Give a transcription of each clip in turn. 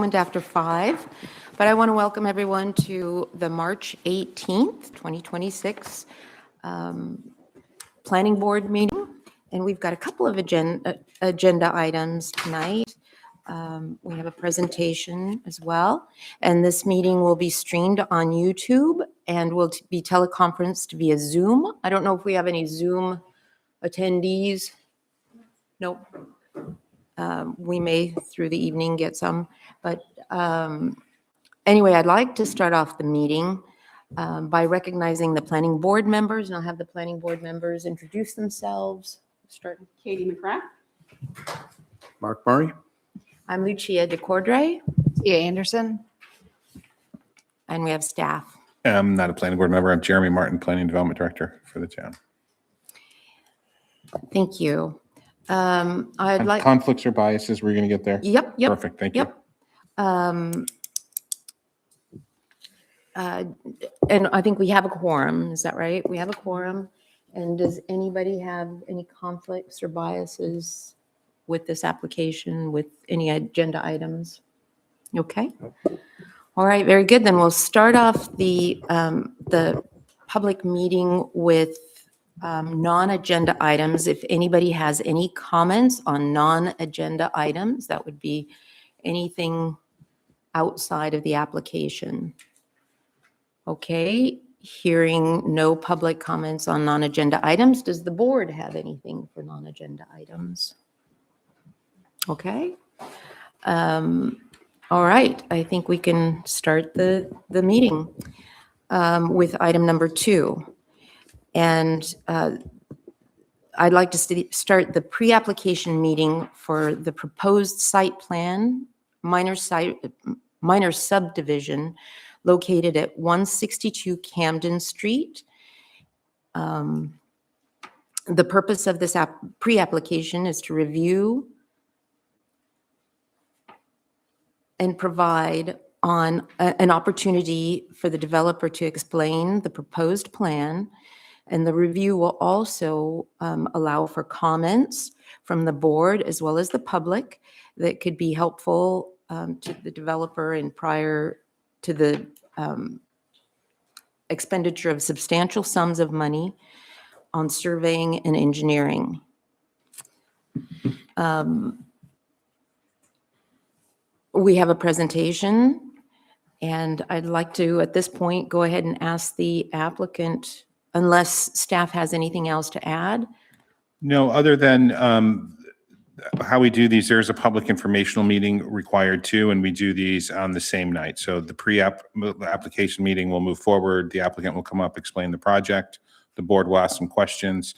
moment after 5, but I want to welcome everyone to the March 18th, 2026 Planning Board meeting. And we've got a couple of agenda items tonight. We have a presentation as well, and this meeting will be streamed on YouTube and will be teleconferenced via Zoom. I don't know if we have any Zoom attendees. Nope. We may through the evening get some, but anyway, I'd like to start off the meeting by recognizing the planning board members, and I'll have the planning board members introduce themselves. Start. Katie McCrath. Mark Murray. I'm Lucia DeCordray. Tia Anderson. And we have staff. I'm not a planning board member. I'm Jeremy Martin, Planning Development Director for the town. Thank you. I'd And like. conflicts or biases, we're going to get there? Yep. Perfect, thank you. And I think we have a quorum. Is that right? We have a quorum. And does anybody have any conflicts or biases with this application, with any agenda items? Okay. All right, very good. Then we'll start off the public meeting with non-agenda items. If anybody has any comments on non-agenda items, that would be anything outside of the application. Okay, hearing no public comments on non-agenda items, does the board have anything for non-agenda items? Okay. All right, I think we can start the meeting with item number 2. And I'd like to start the pre-application meeting for the proposed site plan, minor subdivision located at 162 Camden Street. The purpose of this pre-application is to review and provide on an opportunity for the developer to explain the proposed plan. And the review will also allow for comments from the board as well as the public that could be helpful to the developer and prior to the expenditure of substantial sums of money on surveying and engineering. We have a presentation, and I'd like to, at this point, go ahead and ask the applicant, unless staff has anything else to add. No, other than how we do these, there's a public informational meeting required too, and we do these on the same night. So the pre-application meeting will move forward. The applicant will come up, explain the project. The board will ask some questions.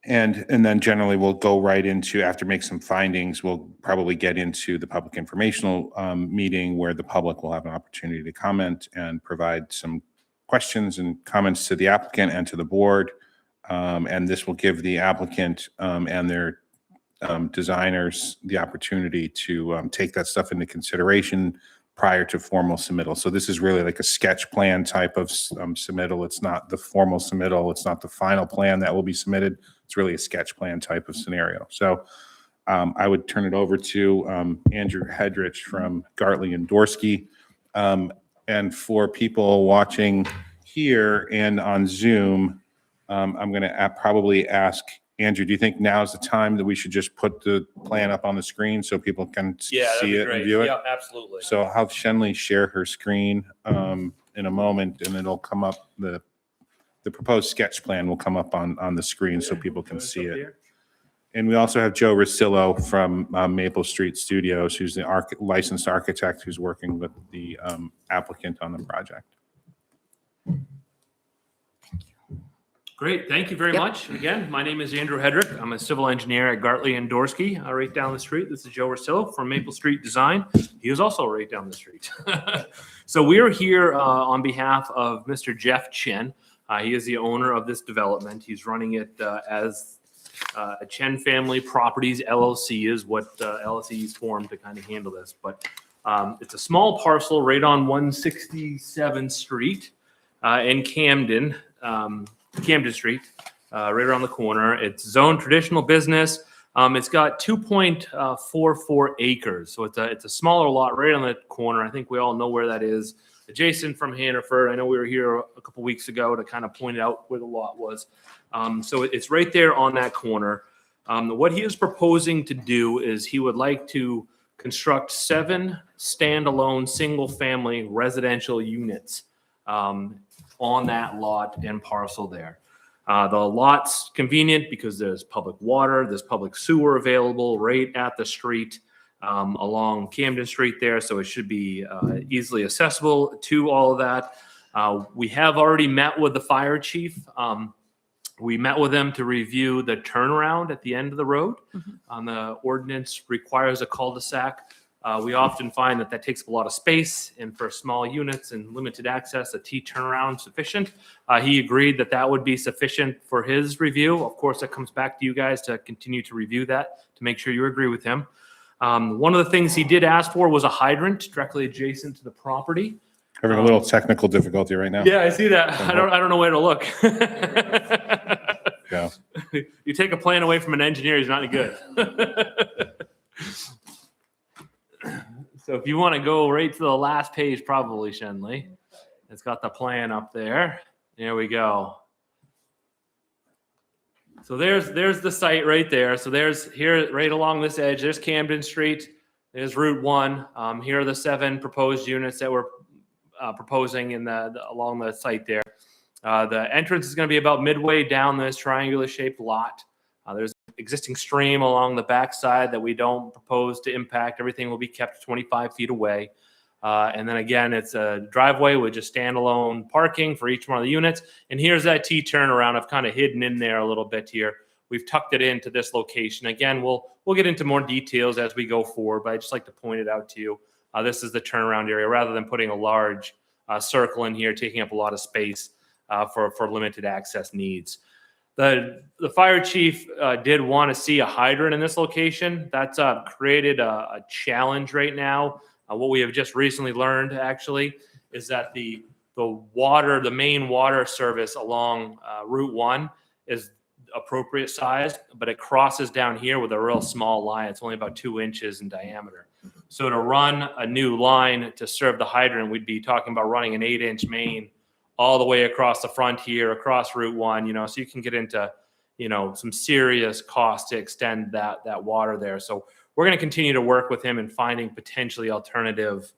And then generally we'll go right into, after make some findings, we'll probably get into the public informational meeting where the public will have an opportunity to comment and provide some questions and comments to the applicant and to the board. And this will give the applicant and their designers the opportunity to take that stuff into consideration prior to formal submittal. So this is really like a sketch plan type of submittal. It's not the formal submittal. It's not the final plan that will be submitted. It's really a sketch plan type of scenario. So I would turn it over to Andrew Hedrich from Gartley and Dorsky. And for people watching here and on Zoom, I'm going to probably ask Andrew, do you think now is the time that we should just put the plan up on the screen so people can see it and view it? Yeah, absolutely. So I'll have Shenley share her screen in a moment, and it'll come up, the proposed sketch plan will come up on the screen so people can see it. And we also have Joe Rosillo from Maple Street Studios, who's the licensed architect who's working with the applicant on the project. Great, thank you very much. Again, my name is Andrew Hedrick. I'm a civil engineer at Gartley and Dorsky, right down the street. This is Joe Rosillo from Maple Street Design. He is also right down the street. So we are here on behalf of Mr. Jeff Chen. He is the owner of this development. He's running it as Chen Family Properties LLC is what LLC is formed to kind of handle this. But it's a small parcel right on 167th Street in Camden. Camden Street, right around the corner. It's zoned traditional business. It's got 2.44 acres, so it's a smaller lot right on the corner. I think we all know where that is, adjacent from Hannaford. I know we were here a couple weeks ago to kind of point out where the lot was. So it's right there on that corner. What he is proposing to do is he would like to construct 7 standalone single-family residential units on that lot and parcel there. The lot's convenient because there's public water, there's public sewer available right at the street along Camden Street there, so it should be easily accessible to all of that. We have already met with the fire chief. We met with them to review the turnaround at the end of the road. The ordinance requires a cul-de-sac. We often find that that takes up a lot of space, and for small units and limited access, a T turnaround sufficient. He agreed that that would be sufficient for his review. Of course, that comes back to you guys to continue to review that to make sure you agree with him. One of the things he did ask for was a hydrant directly adjacent to the property. Having a little technical difficulty right now. Yeah, I see that. I don't know where to look. Yeah. You take a plan away from an engineer, he's not any good. So if you want to go right to the last page, probably, Shenley. It's got the plan up there. There we go. So there's the site right there. So there's here right along this edge, there's Camden Street. There's Route 1. Here are the 7 proposed units that we're proposing in along the site there. The entrance is going to be about midway down this triangular shaped lot. There's an existing stream along the backside that we don't propose to impact. Everything will be kept 25 feet away. And then again, it's a driveway with just standalone parking for each one of the units. And here's that T turnaround. I've kind of hidden in there a little bit here. We've tucked it into this location. Again, we'll get into more details as we go forward, but I just like to point it out to you. This is the turnaround area rather than putting a large circle in here, taking up a lot of space for limited access needs. The fire chief did want to see a hydrant in this location. That's created a challenge right now. What we have just recently learned, actually, is that the main water service along Route 1 is appropriate sized, but it crosses down here with a real small line. It's only about 2 inches in diameter. So to run a new line to serve the hydrant, we'd be talking about running an 8-inch main all the way across the front here, across Route 1, so you can get into, some serious cost to extend that water there. So we're going to continue to work with him in finding potentially alternative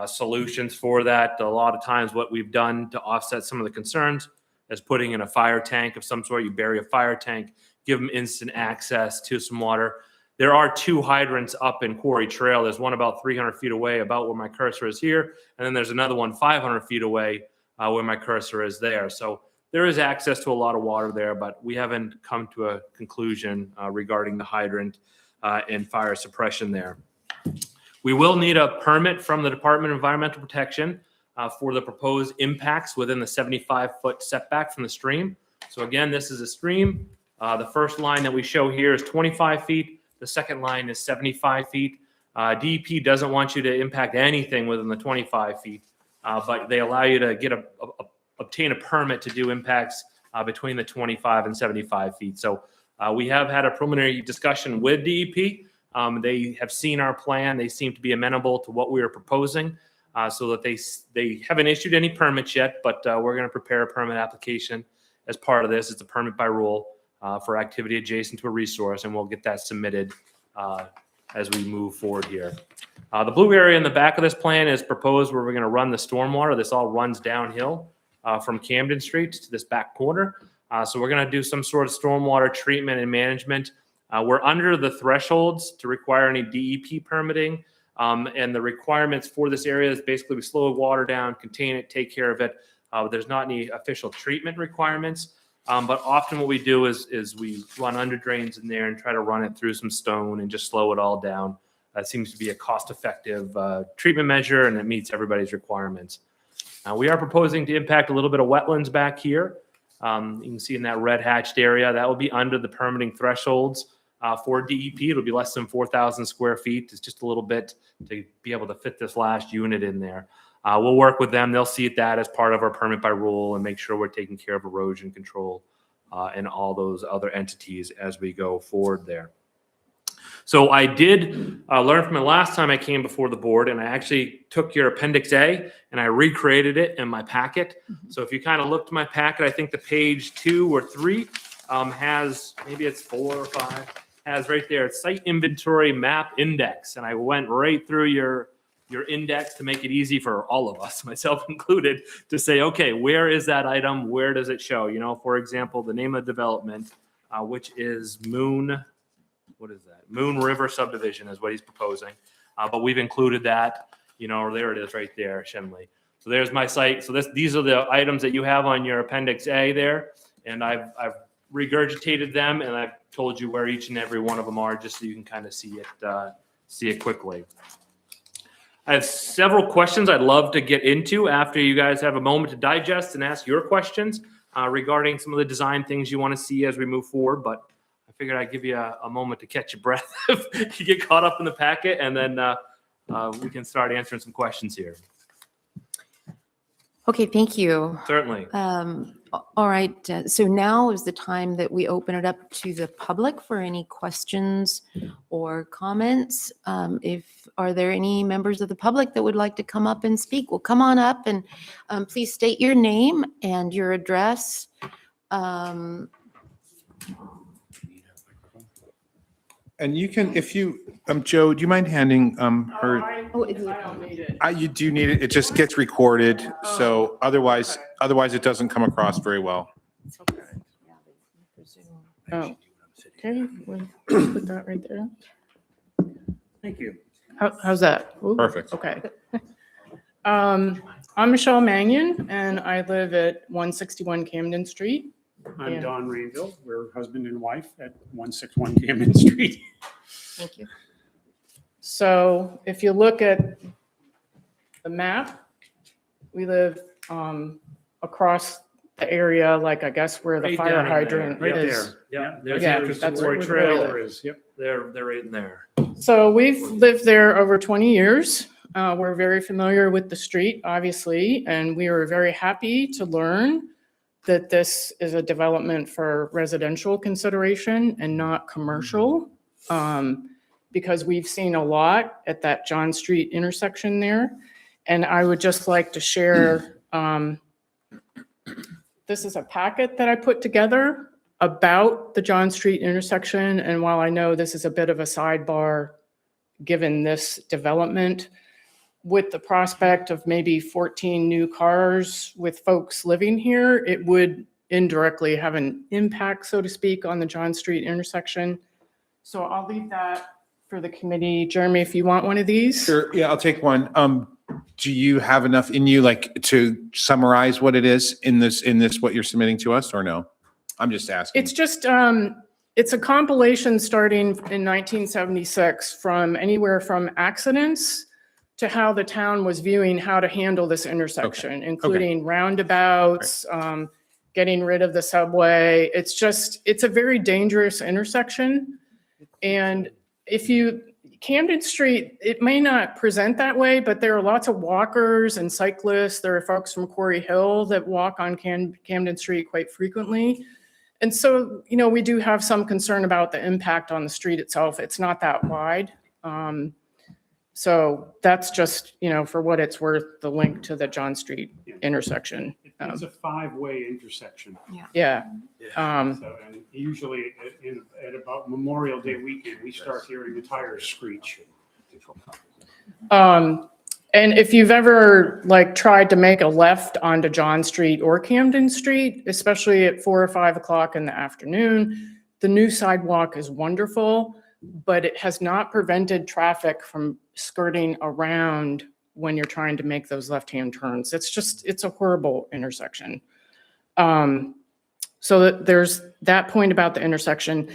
solutions for that. A lot of times what we've done to offset some of the concerns is putting in a fire tank of some sort. You bury a fire tank, give them instant access to some water. There are 2 hydrants up in Quarry Trail. There's one about 300 feet away, about where my cursor is here. And then there's another one 500 feet away where my cursor is there. So there is access to a lot of water there, but we haven't come to a conclusion regarding the hydrant and fire suppression there. We will need a permit from the Department of Environmental Protection for the proposed impacts within the 75-foot setback from the stream. So again, this is a stream. The first line that we show here is 25 feet. The second line is 75 feet. DEP doesn't want you to impact anything within the 25 feet, but they allow you to obtain a permit to do impacts between the 25 and 75 feet. So we have had a preliminary discussion with DEP. They have seen our plan. They seem to be amenable to what we are proposing, so that they haven't issued any permits yet, but we're going to prepare a permit application as part of this. It's a permit by rule for activity adjacent to a resource, and we'll get that submitted as we move forward here. The blue area in the back of this plan is proposed where we're going to run the stormwater. This all runs downhill from Camden Street to this back corner. So we're going to do some sort of stormwater treatment and management. We're under the thresholds to require any DEP permitting. And the requirements for this area is basically we slow water down, contain it, take care of it. There's not any official treatment requirements. But often what we do is we run under drains in there and try to run it through some stone and just slow it all down. That seems to be a cost-effective treatment measure, and it meets everybody's requirements. We are proposing to impact a little bit of wetlands back here. You can see in that red hatched area, that will be under the permitting thresholds for DEP. It'll be less than 4,000 square feet. It's just a little bit to be able to fit this last unit in there. We'll work with them. They'll see that as part of our permit by rule and make sure we're taking care of erosion control and all those other entities as we go forward there. So I did learn from the last time I came before the board, and I actually took your Appendix A and I recreated it in my packet. So if you kind of look to my packet, I think the page 2 or 3 has, maybe it's 4 or 5, has right there, site inventory map index. And I went right through your index to make it easy for all of us, myself included, to say, okay, where is that item? Where does it show? You know, for example, the name of development, which is Moon River subdivision is what he's proposing. But we've included that, you know, there it is right there, Shenley. So there's my site. So these are the items that you have on your Appendix A there. And I've regurgitated them, and I've told you where each and every one of them are, just so you can kind of see it quickly. I have several questions I'd love to get into after you guys have a moment to digest and ask your questions regarding some of the design things you want to see as we move forward. But I figured I'd give you a moment to catch your breath if you get caught up in the packet, and then we can start answering some questions here. Okay, thank you. Certainly. All right, so now is the time that we open it up to the public for any questions or comments. Are there any members of the public that would like to come up and speak? Well, come on up and please state your name and your address. And you can, if you, Joe, do you mind handing her? Oh, I don't need it. You do need it. It just gets recorded. So otherwise it doesn't come across very well. Oh, okay, we'll put that right there. Thank you. How's that? Ooh, Perfect. Okay. I'm Michelle Mannion, and I live at 161 Camden Street. Yeah. I'm Don Rainville. We're husband and wife at 161 Camden Street. Thank you. So if you look at the map, we live across the area, like I guess where the Right fire down in there, hydrant right is. there. Yeah, there's Yeah, the Anderson that's Roy where Trail. we There is, yep. They're right in there. So we've lived there over 20 years. We're very familiar with the street, obviously, and we were very happy to learn that this is a development for residential consideration and not commercial, because we've seen a lot at that John Street intersection there. And I would just like to share, this is a packet that I put together about the John Street intersection. And while I know this is a bit of a sidebar, given this development, with the prospect of maybe 14 new cars with folks living here, it would indirectly have an impact, so to speak, on the John Street intersection. So I'll leave that for the committee. Jeremy, if you want one of these. Sure. Yeah, I'll take one. Do you have enough in you, like, to summarize what it is in this, what you're submitting to us, or no? I'm just asking. It's just, it's a compilation starting in 1976 from anywhere from accidents to how the town was viewing how to handle this intersection, including roundabouts, getting rid of the subway. It's a very dangerous intersection. And Camden Street, it may not present that way, but there are lots of walkers and cyclists. There are folks from Quarry Hill that walk on Camden Street quite frequently. And so, we do have some concern about the impact on the street itself. It's not that wide. So that's just, for what it's worth, the link to the John Street intersection. It's a 5-way intersection. Yeah. So, and usually at about Memorial Day weekend, we start hearing the tires screech. And if you've ever tried to make a left onto John Street or Camden Street, especially at 4 or 5 o'clock in the afternoon, the new sidewalk is wonderful, but it has not prevented traffic from skirting around when you're trying to make those left-hand turns. It's a horrible intersection. So there's that point about the intersection.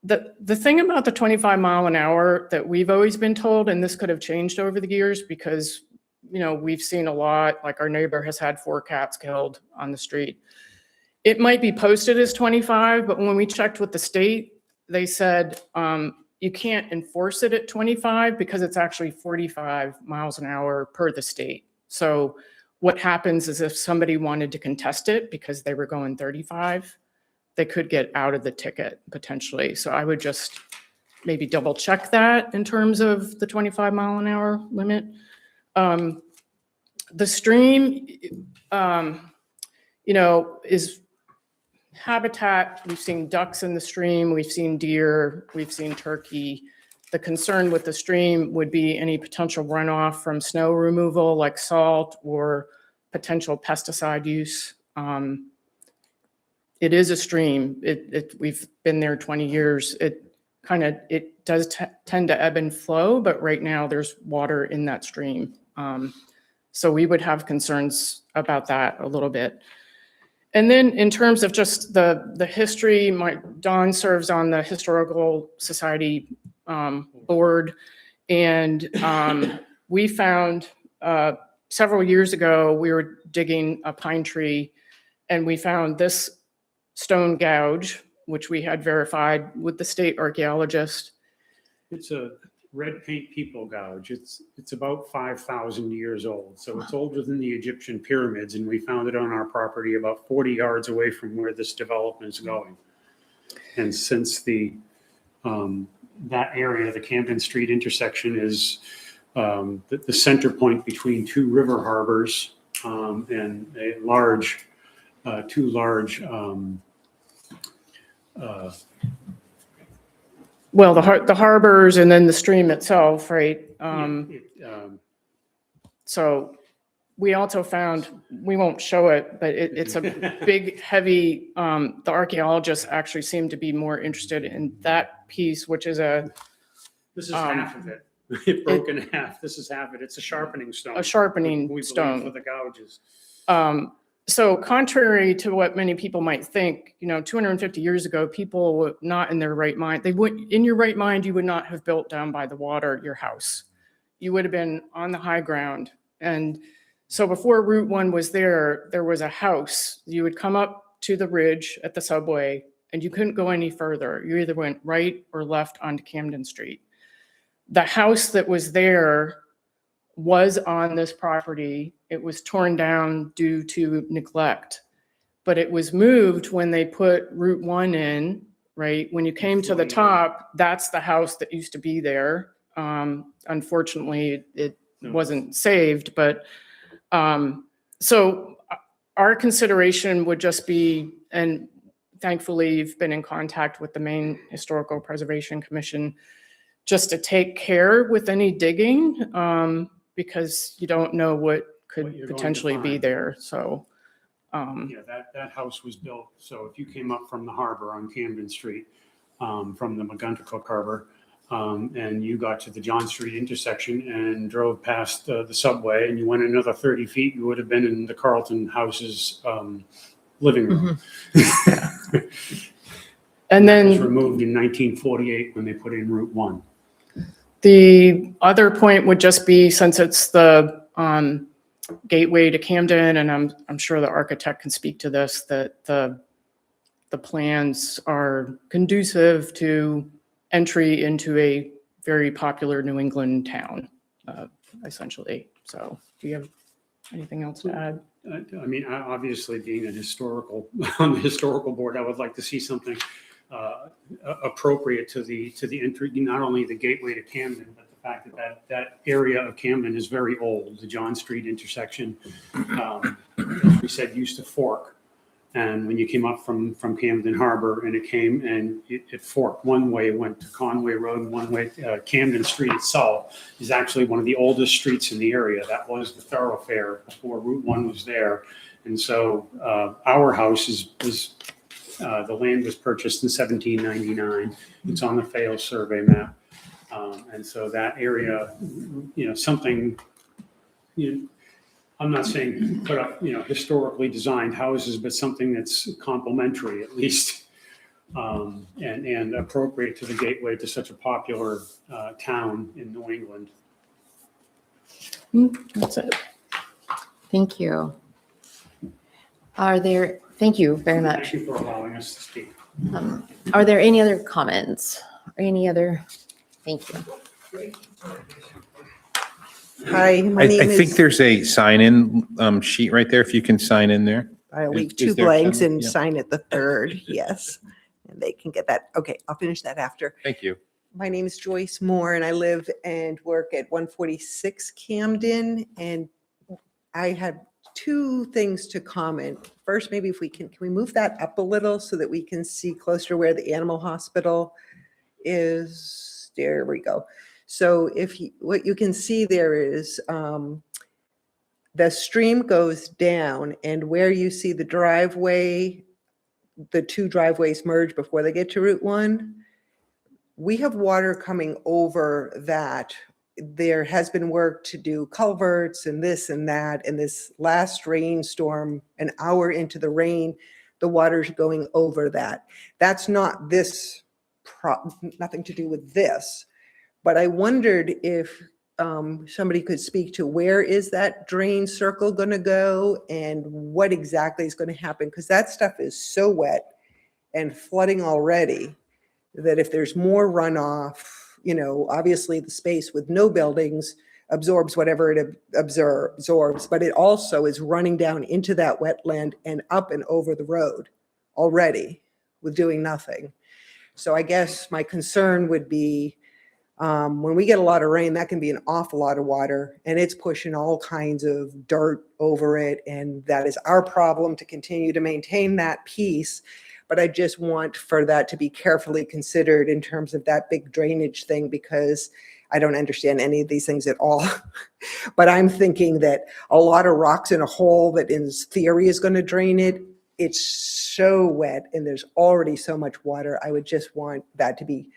The thing about the 25 mile an hour that we've always been told, and this could have changed over the years because, we've seen a lot, like our neighbor has had 4 cats killed on the street. It might be posted as 25, but when we checked with the state, they said, you can't enforce it at 25 because it's actually 45 miles an hour per the state. So what happens is if somebody wanted to contest it because they were going 35, they could get out of the ticket potentially. So I would just maybe double check that in terms of the 25-mile-an-hour limit. The stream, is habitat. We've seen ducks in the stream, we've seen deer, we've seen turkey. The concern with the stream would be any potential runoff from snow removal like salt or potential pesticide use. It is a stream. We've been there 20 years. It does tend to ebb and flow, but right now there's water in that stream. So we would have concerns about that a little bit. And then in terms of just the history, Don serves on the Historical Society board, and we found several years ago, we were digging a pine tree, and we found this stone gouge, which we had verified with the state archaeologist. It's a red paint people gouge. It's about 5,000 years old. So it's older than the Egyptian pyramids, and we found it on our property about 40 yards away from where this development is going. And since that area, the Camden Street intersection, is the center point between two river harbors and two large Well, the harbors and then the stream itself, right? So we also found, we won't show it, but it's a big, heavy, the archaeologists actually seem to be more interested in that piece, which is this is half of it. It broke in half. This is half of it. It's a sharpening stone. a sharpening We believe for stone. the gouges. So contrary to what many people might think, 250 years ago, people were not in their right mind. In your right mind, you would not have built down by the water your house. You would have been on the high ground. And so before Route 1 was there was a house. You would come up to the ridge at the subway and you couldn't go any further. You either went right or left onto Camden Street. The house that was there was on this property. It was torn down due to neglect, but it was moved when they put Route 1 in, right? When you came to the top, that's the house that used to be there. Unfortunately, it wasn't saved, but so our consideration would just be, and thankfully you've been in contact with the Maine Historical Preservation Commission, just to take care with any digging, because you don't know what could What you're going to potentially be find. there. So, Yeah, that house was built, so if you came up from the harbor on Camden Street, from the McGuntacook Harbor, and you got to the John Street intersection and drove past the subway and you went another 30 feet, you would have been in the Carlton House's living room. and It was then removed in 1948 when they put in Route 1. the other point would just be, since it's the gateway to Camden, and I'm sure the architect can speak to this, that the plans are conducive to entry into a very popular New England town, essentially. So do you have anything else to add? I mean, obviously, being on the historical board, I would like to see something appropriate to the entry, not only the gateway to Camden, but the fact that area of Camden is very old. The John Street intersection, as we said, used to fork. And when you came up from Camden Harbor and it forked one way, it went to Conway Road, and one way, Camden Street itself is actually one of the oldest streets in the area. That was the thoroughfare before Route 1 was there. And so our house the land was purchased in 1799. It's on the Fayal survey map. And so that area, something, I'm not saying put up, historically designed houses, but something that's complementary at least, and appropriate to the gateway to such a popular town in New England. That's it. Thank you. Thank you very much. Thank you for allowing us to speak. Are there any other comments? Or any other? Thank you. Hi, my I name think is, there's a sign-in sheet right there, if you can sign in there. I'll leave is two there blanks someone- and yeah. sign at the third, yes. And they can get that. Okay, I'll finish that after. Thank you. My name is Joyce Moore, and I live and work at 146 Camden. And I had two things to comment. First, maybe if can we move that up a little so that we can see closer to where the animal hospital is? There we go. So what you can see there is the stream goes down, and where you see the driveway, the two driveways merge before they get to Route 1. We have water coming over that. There has been work to do culverts and this and that. And this last rainstorm, an hour into the rain, the water's going over that. That's not this, nothing to do with this. But I wondered if somebody could speak to where is that drain circle going to go and what exactly is going to happen? Because that stuff is so wet and flooding already that if there's more runoff, obviously the space with no buildings absorbs whatever it absorbs, but it also is running down into that wetland and up and over the road already with doing nothing. So I guess my concern would be when we get a lot of rain, that can be an awful lot of water, and it's pushing all kinds of dirt over it, and that is our problem to continue to maintain that piece. But I just want for that to be carefully considered in terms of that big drainage thing, because I don't understand any of these things at all. But I'm thinking that a lot of rocks in a hole that in theory is going to drain it, it's so wet and there's already so much water. I would just want that to be,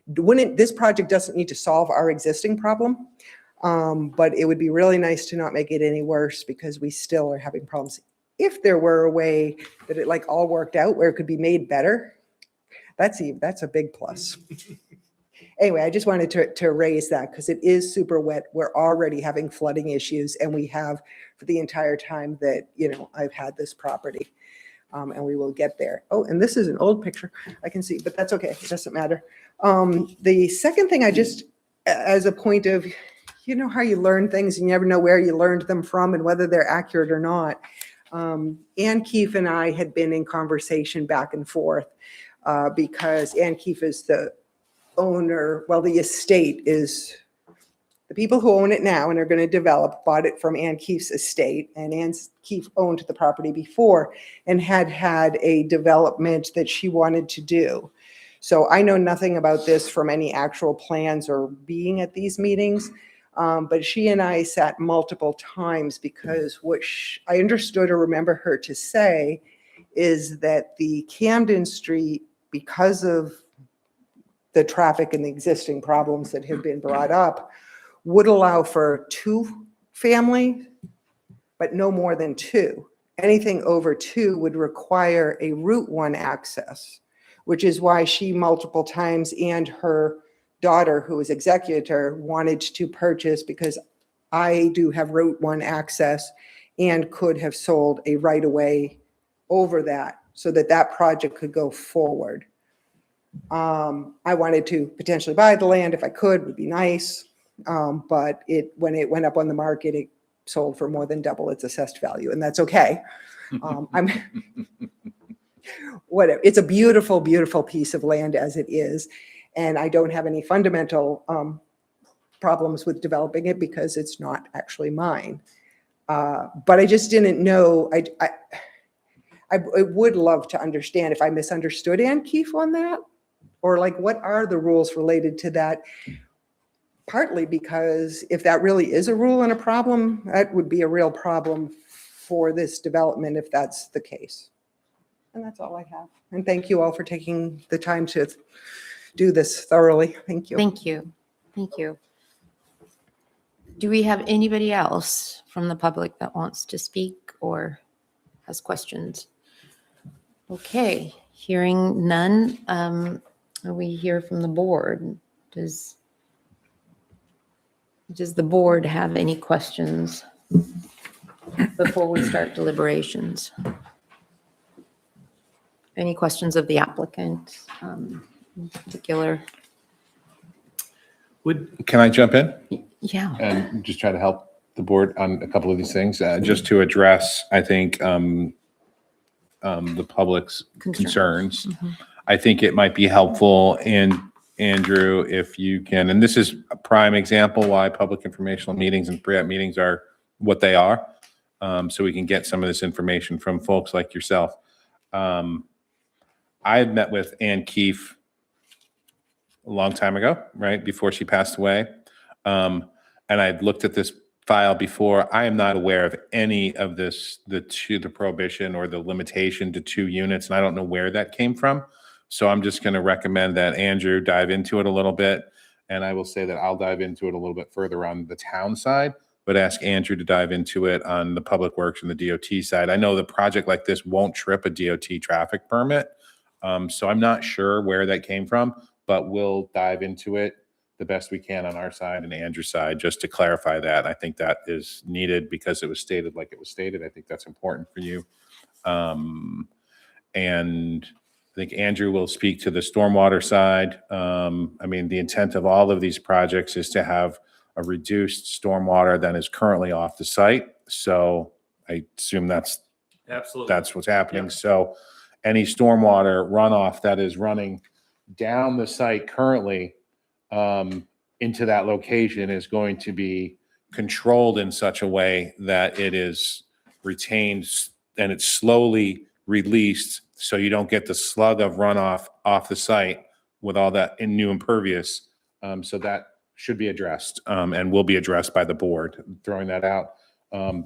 this project doesn't need to solve our existing problem, but it would be really nice to not make it any worse, because we still are having problems. If there were a way that it all worked out where it could be made better, that's a big plus. Anyway, I just wanted to raise that because it is super wet. We're already having flooding issues, and we have for the entire time that, I've had this property, and we will get there. Oh, and this is an old picture I can see, but that's okay. It doesn't matter. The second thing, I just, as a point of, how you learn things and you never know where you learned them from and whether they're accurate or not. Ann Keefe and I had been in conversation back and forth because Ann Keefe is the owner. Well, the estate is the people who own it now and are going to develop bought it from Ann Keefe's estate, and Ann Keefe owned the property before and had a development that she wanted to do. So I know nothing about this from any actual plans or being at these meetings. But she and I sat multiple times because what I understood or remember her to say is that the Camden Street, because of the traffic and the existing problems that have been brought up, would allow for 2 family, but no more than 2. Anything over 2 would require a Route 1 access, which is why she multiple times and her daughter, who is executor, wanted to purchase, because I do have Route 1 access and could have sold a right-of-way over that so that project could go forward. I wanted to potentially buy the land if I could, would be nice. But when it went up on the market, it sold for more than double its assessed value, and that's okay. Whatever. It's a beautiful, beautiful piece of land as it is. And I don't have any fundamental problems with developing it because it's not actually mine. But I just didn't know. I would love to understand if I misunderstood Ann Keefe on that, or what are the rules related to that? Partly because if that really is a rule and a problem, that would be a real problem for this development if that's the case. And that's all I have. And thank you all for taking the time to do this thoroughly. Thank you. Thank you. Thank you. Do we have anybody else from the public that wants to speak or has questions? Okay, hearing none, we hear from the board. Does the board have any questions before we start deliberations? Any questions of the applicant in particular? Can I jump in Yeah. and just try to help the board on a couple of these things? Just to address, I think, the public's concerns. Mm-hmm. I think it might be helpful in Andrew, if you can, and this is a prime example why public informational meetings and pre-app meetings are what they are. So we can get some of this information from folks like yourself. I had met with Ann Keefe a long time ago, right, before she passed away. And I'd looked at this file before. I am not aware of any of this, the prohibition or the limitation to 2 units, and I don't know where that came from. So I'm just going to recommend that Andrew dive into it a little bit. And I will say that I'll dive into it a little bit further on the town side, but ask Andrew to dive into it on the public works and the DOT side. I know the project like this won't trip a DOT traffic permit. So I'm not sure where that came from, but we'll dive into it the best we can on our side and Andrew's side, just to clarify that. I think that is needed because it was stated like it was stated. I think that's important for you. And I think Andrew will speak to the stormwater side. I mean, the intent of all of these projects is to have a reduced stormwater that is currently off the site. So I assume that's Absolutely. what's happening. So any stormwater runoff that is running down the site currently into that location is going to be controlled in such a way that it is retained and it's slowly released, so you don't get the slug of runoff off the site with all that in new impervious. So that should be addressed and will be addressed by the board. Throwing that out.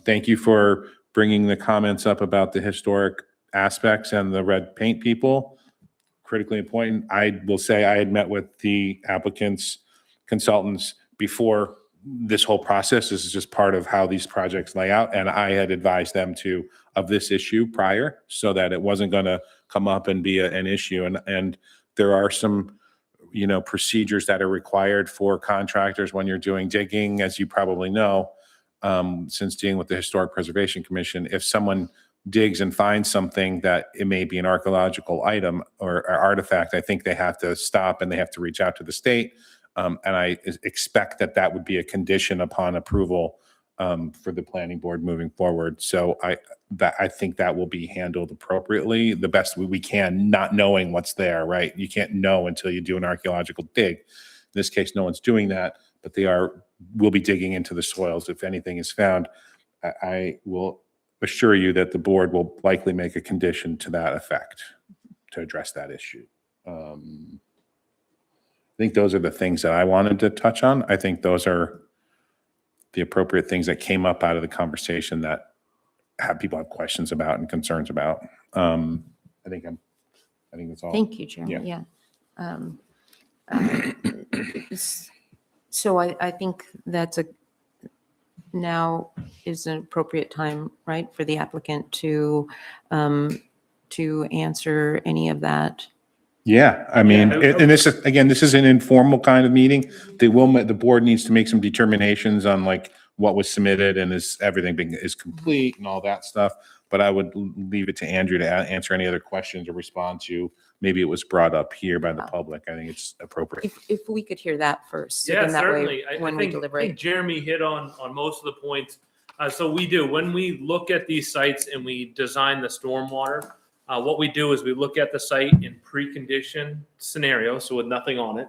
Thank you for bringing the comments up about the historic aspects and the red paint people. Critically important. I will say I had met with the applicants, consultants before this whole process. This is just part of how these projects lay out. And I had advised them of this issue prior so that it wasn't going to come up and be an issue. And there are some, procedures that are required for contractors when you're doing digging, as you probably know, since dealing with the Historic Preservation Commission. If someone digs and finds something that it may be an archaeological item or artifact, I think they have to stop and they have to reach out to the state. And I expect that would be a condition upon approval for the planning board moving forward. So I think that will be handled appropriately, the best we can, not knowing what's there, right? You can't know until you do an archaeological dig. In this case, no one's doing that, but will be digging into the soils if anything is found. I will assure you that the board will likely make a condition to that effect to address that issue. I think those are the things that I wanted to touch on. I think those are the appropriate things that came up out of the conversation that people have questions about and concerns about. I think that's all. Thank you, Chairman. Yeah. So I think now is an appropriate time, right, for the applicant to answer any of that. Yeah, I mean, Yeah, and this is an informal kind of meeting. The board needs to make some determinations on like what was submitted and is everything is complete and all that stuff. But I would leave it to Andrew to answer any other questions or respond to. Maybe it was brought up here by the public. I think it's appropriate. If we could hear that first. so Yeah, then that way certainly. I When we think deliberate. Jeremy hit on most of the points. So we do, when we look at these sites and we design the stormwater, what we do is we look at the site in precondition scenario, so with nothing on it.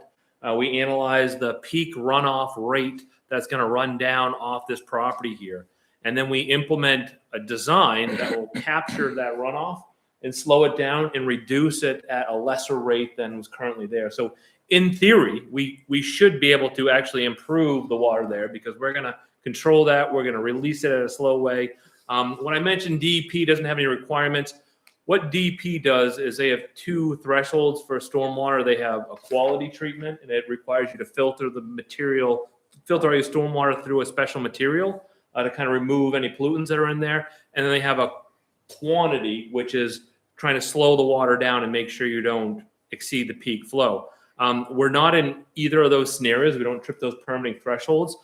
We analyze the peak runoff rate that's going to run down off this property here. And then we implement a design that will capture that runoff and slow it down and reduce it at a lesser rate than was currently there. So in theory, we should be able to actually improve the water there because we're going to control that. We're going to release it at a slow way. When I mentioned DEP doesn't have any requirements, what DEP does is they have 2 thresholds for stormwater. They have a quality treatment, and it requires you to filter your stormwater through a special material to kind of remove any pollutants that are in there. And then they have a quantity, which is trying to slow the water down and make sure you don't exceed the peak flow. We're not in either of those scenarios. We don't trip those permitting thresholds.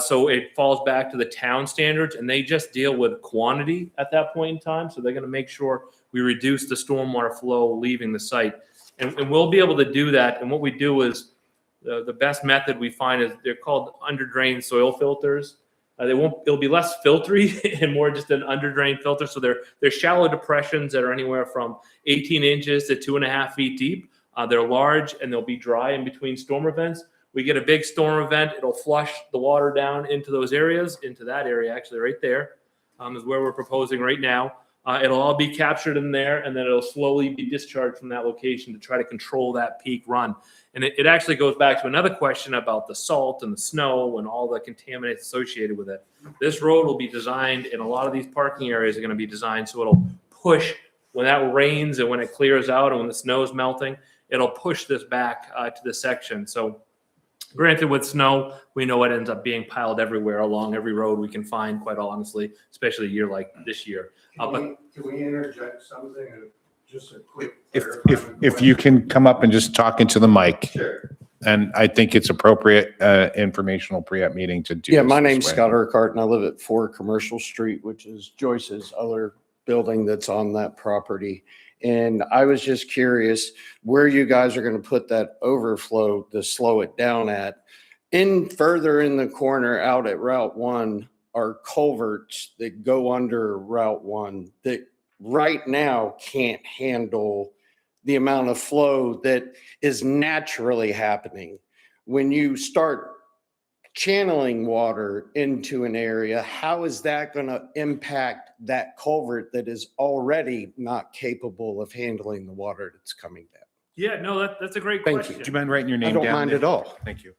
So it falls back to the town standards, and they just deal with quantity at that point in time. So they're going to make sure we reduce the stormwater flow leaving the site. And we'll be able to do that. And what we do is the best method we find is they're called under drain soil filters. It'll be less filtery and more just an under drain filter. So they're shallow depressions that are anywhere from 18 inches to 2.5 feet deep. They're large and they'll be dry in between storm events. We get a big storm event, it'll flush the water down into those areas, into that area actually right there, is where we're proposing right now. It'll all be captured in there, and then it'll slowly be discharged from that location to try to control that peak run. And it actually goes back to another question about the salt and the snow and all the contaminants associated with it. This road will be designed, and a lot of these parking areas are going to be designed so it'll push when that rains and when it clears out and when the snow is melting, it'll push this back to the section. So granted, with snow, we know it ends up being piled everywhere along every road we can find, quite honestly, especially a year like this year. Can we interject something? Just a quick. If you can come up and just talk into the mic. Sure. And I think it's appropriate, informational pre-app meeting to do. Yeah, this my this name's way. Scott Urquhart and I live at 4 Commercial Street, which is Joyce's other building that's on that property. And I was just curious where you guys are going to put that overflow to slow it down at. Further in the corner out at Route 1 are culverts that go under Route 1 that right now can't handle the amount of flow that is naturally happening. When you start channeling water into an area, how is that going to impact that culvert that is already not capable of handling the water that's coming down? Yeah, no, that's a great Thank you. question. Would you mind writing your name I down? don't mind there? at all. Thank you.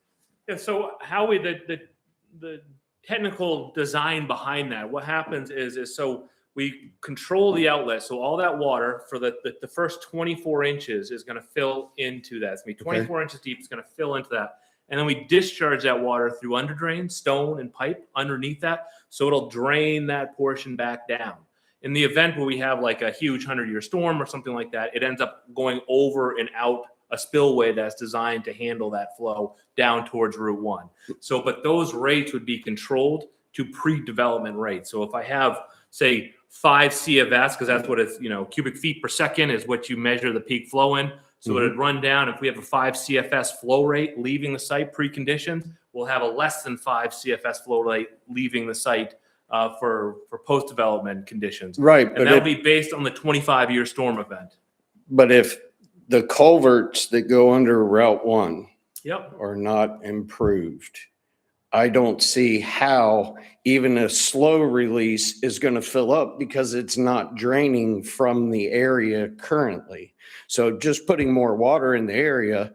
Yeah, so Howie, the technical design behind that, what happens is so we control the outlet. So all that water for the first 24 inches is going to fill into that. It's going to be 24 inches deep. It's going to fill into that. And then we discharge that water through underdrain, stone, and pipe underneath that. So it'll drain that portion back down. In the event where we have like a huge 100-year storm or something like that, it ends up going over and out a spillway that's designed to handle that flow down towards Route 1. So, but those rates would be controlled to pre-development rates. So if I have, say, 5 CFS, because that's what it's, cubic feet per second is what you measure the peak flow in. So it'd run down. If we have a 5 CFS flow rate leaving the site pre-conditioned, we'll have a less than 5 CFS flow rate leaving the site for post-development conditions. Right. And that'll be based on the 25-year storm event. But if the culverts that go under Route 1 Yep. are not improved, I don't see how even a slow release is going to fill up because it's not draining from the area currently. So just putting more water in the area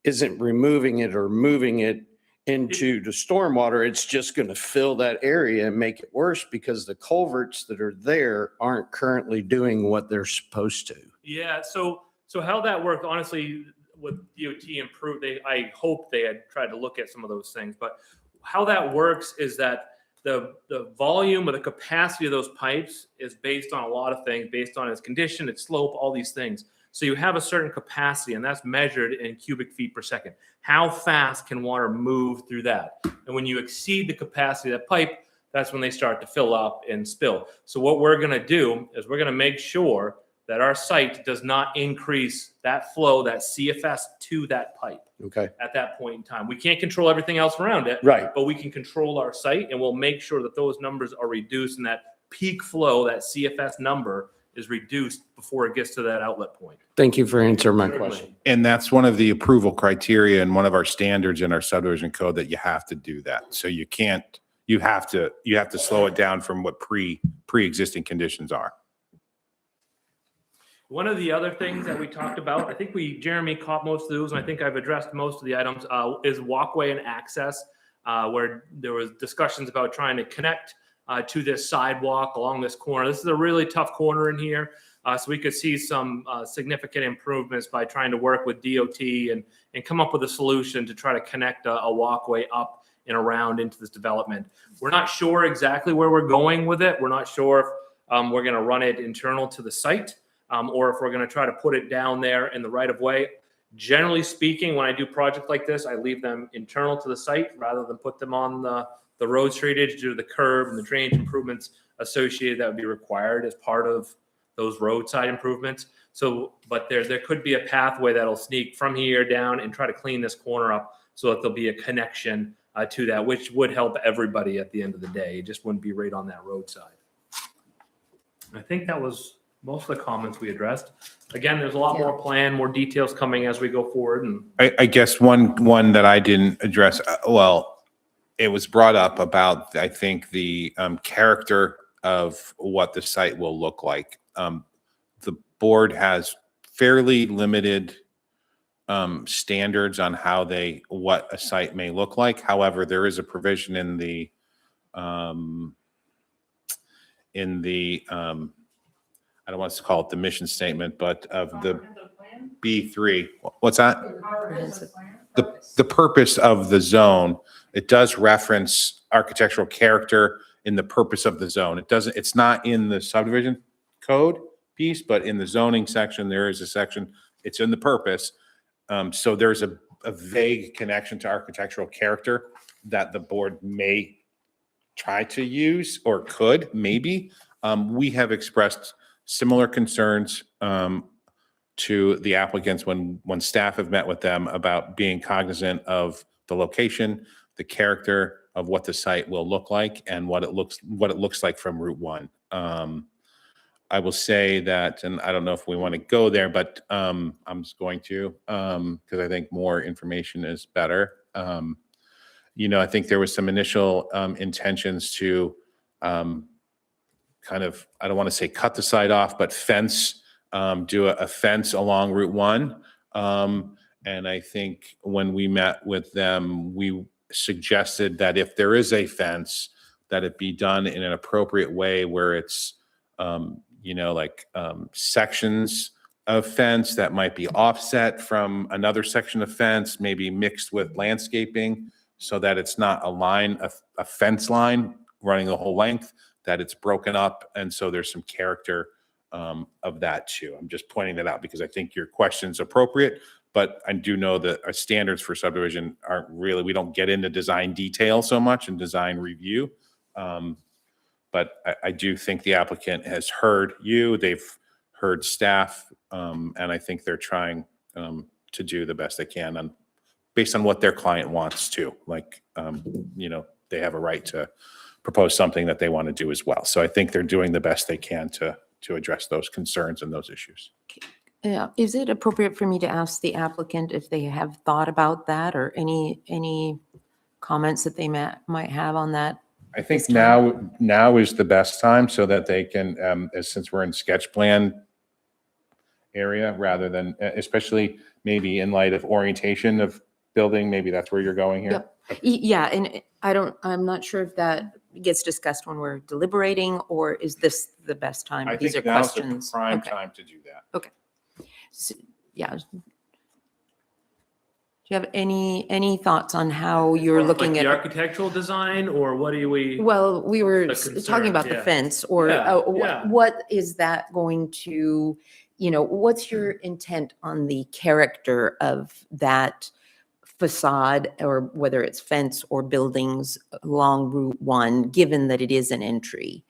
isn't removing it or moving it into the stormwater. It's just going to fill that area and make it worse because the culverts that are there aren't currently doing what they're supposed to. Yeah. So how that worked, honestly, with DOT improved, I hope they had tried to look at some of those things, but how that works is that the volume or the capacity of those pipes is based on a lot of things, based on its condition, its slope, all these things. So you have a certain capacity, and that's measured in cubic feet per second. How fast can water move through that? And when you exceed the capacity of that pipe, that's when they start to fill up and spill. So what we're going to do is we're going to make sure that our site does not increase that flow, that CFS to that pipe Okay. at that point in time. We can't control everything else around it, Right. but we can control our site, and we'll make sure that those numbers are reduced and that peak flow, that CFS number, is reduced before it gets to that outlet point. Thank you for answering my question. And that's one of the approval criteria and one of our standards in our subdivision code that you have to do that. So you have to slow it down from what pre-existing conditions are. One of the other things that we talked about, I think Jeremy caught most of those, and I think I've addressed most of the items, is walkway and access, where there was discussions about trying to connect to this sidewalk along this corner. This is a really tough corner in here, so we could see some significant improvements by trying to work with DOT and come up with a solution to try to connect a walkway up and around into this development. We're not sure exactly where we're going with it. We're not sure if we're going to run it internal to the site, or if we're going to try to put it down there in the right of way. Generally speaking, when I do projects like this, I leave them internal to the site rather than put them on the road streetage due to the curb and the drainage improvements associated that would be required as part of those roadside improvements. So, but there could be a pathway that'll sneak from here down and try to clean this corner up so that there'll be a connection to that, which would help everybody at the end of the day. It just wouldn't be right on that roadside. I think that was most of the comments we addressed. Again, there's a lot Yeah. more plan, more details coming as we go forward, and I guess one that I didn't address, well, it was brought up about, I think, the character of what the site will look like. The board has fairly limited standards on what a site may look like. However, there is a provision in the I don't want to call it the mission statement, but of the B3. What's that? The purpose of the zone. It does reference architectural character in the purpose of the zone. It's not in the subdivision code piece, but in the zoning section, there is a section, it's in the purpose. So there's a vague connection to architectural character that the board may try to use or could, maybe. We have expressed similar concerns to the applicants when staff have met with them about being cognizant of the location, the character of what the site will look like, and what it looks like from Route 1. I will say that, and I don't know if we want to go there, but I'm just going to, because I think more information is better. I think there was some initial intentions to kind of, I don't want to say cut the site off, but do a fence along Route 1. And I think when we met with them, we suggested that if there is a fence, that it be done in an appropriate way where it's, sections of fence that might be offset from another section of fence, maybe mixed with landscaping, so that it's not a fence line running the whole length, that it's broken up. And so there's some character of that too. I'm just pointing that out because I think your question's appropriate, but I do know that our standards for subdivision aren't really, we don't get into design detail so much and design review. But I do think the applicant has heard you, they've heard staff, and I think they're trying to do the best they can based on what their client wants to. They have a right to propose something that they want to do as well. So I think they're doing the best they can to address those concerns and those issues. Yeah, is it appropriate for me to ask the applicant if they have thought about that or any comments that they might have on that? I think now is the best time so that they can, since we're in sketch plan area rather than, especially maybe in light of orientation of building, maybe that's where you're going here. Yep. Yeah, and I'm not sure if that gets discussed when we're deliberating, or is this the best time? I These are think now's the questions. prime Okay. time to do that. Yeah. Do you have any thoughts on how you're Like looking the at? architectural design, or what do we? Well, we were The talking about concerns, the yeah. fence, or Yeah, yeah. what is that going to, what's your intent on the character of that facade, or whether it's fence or buildings along Route 1, given that it is an entry?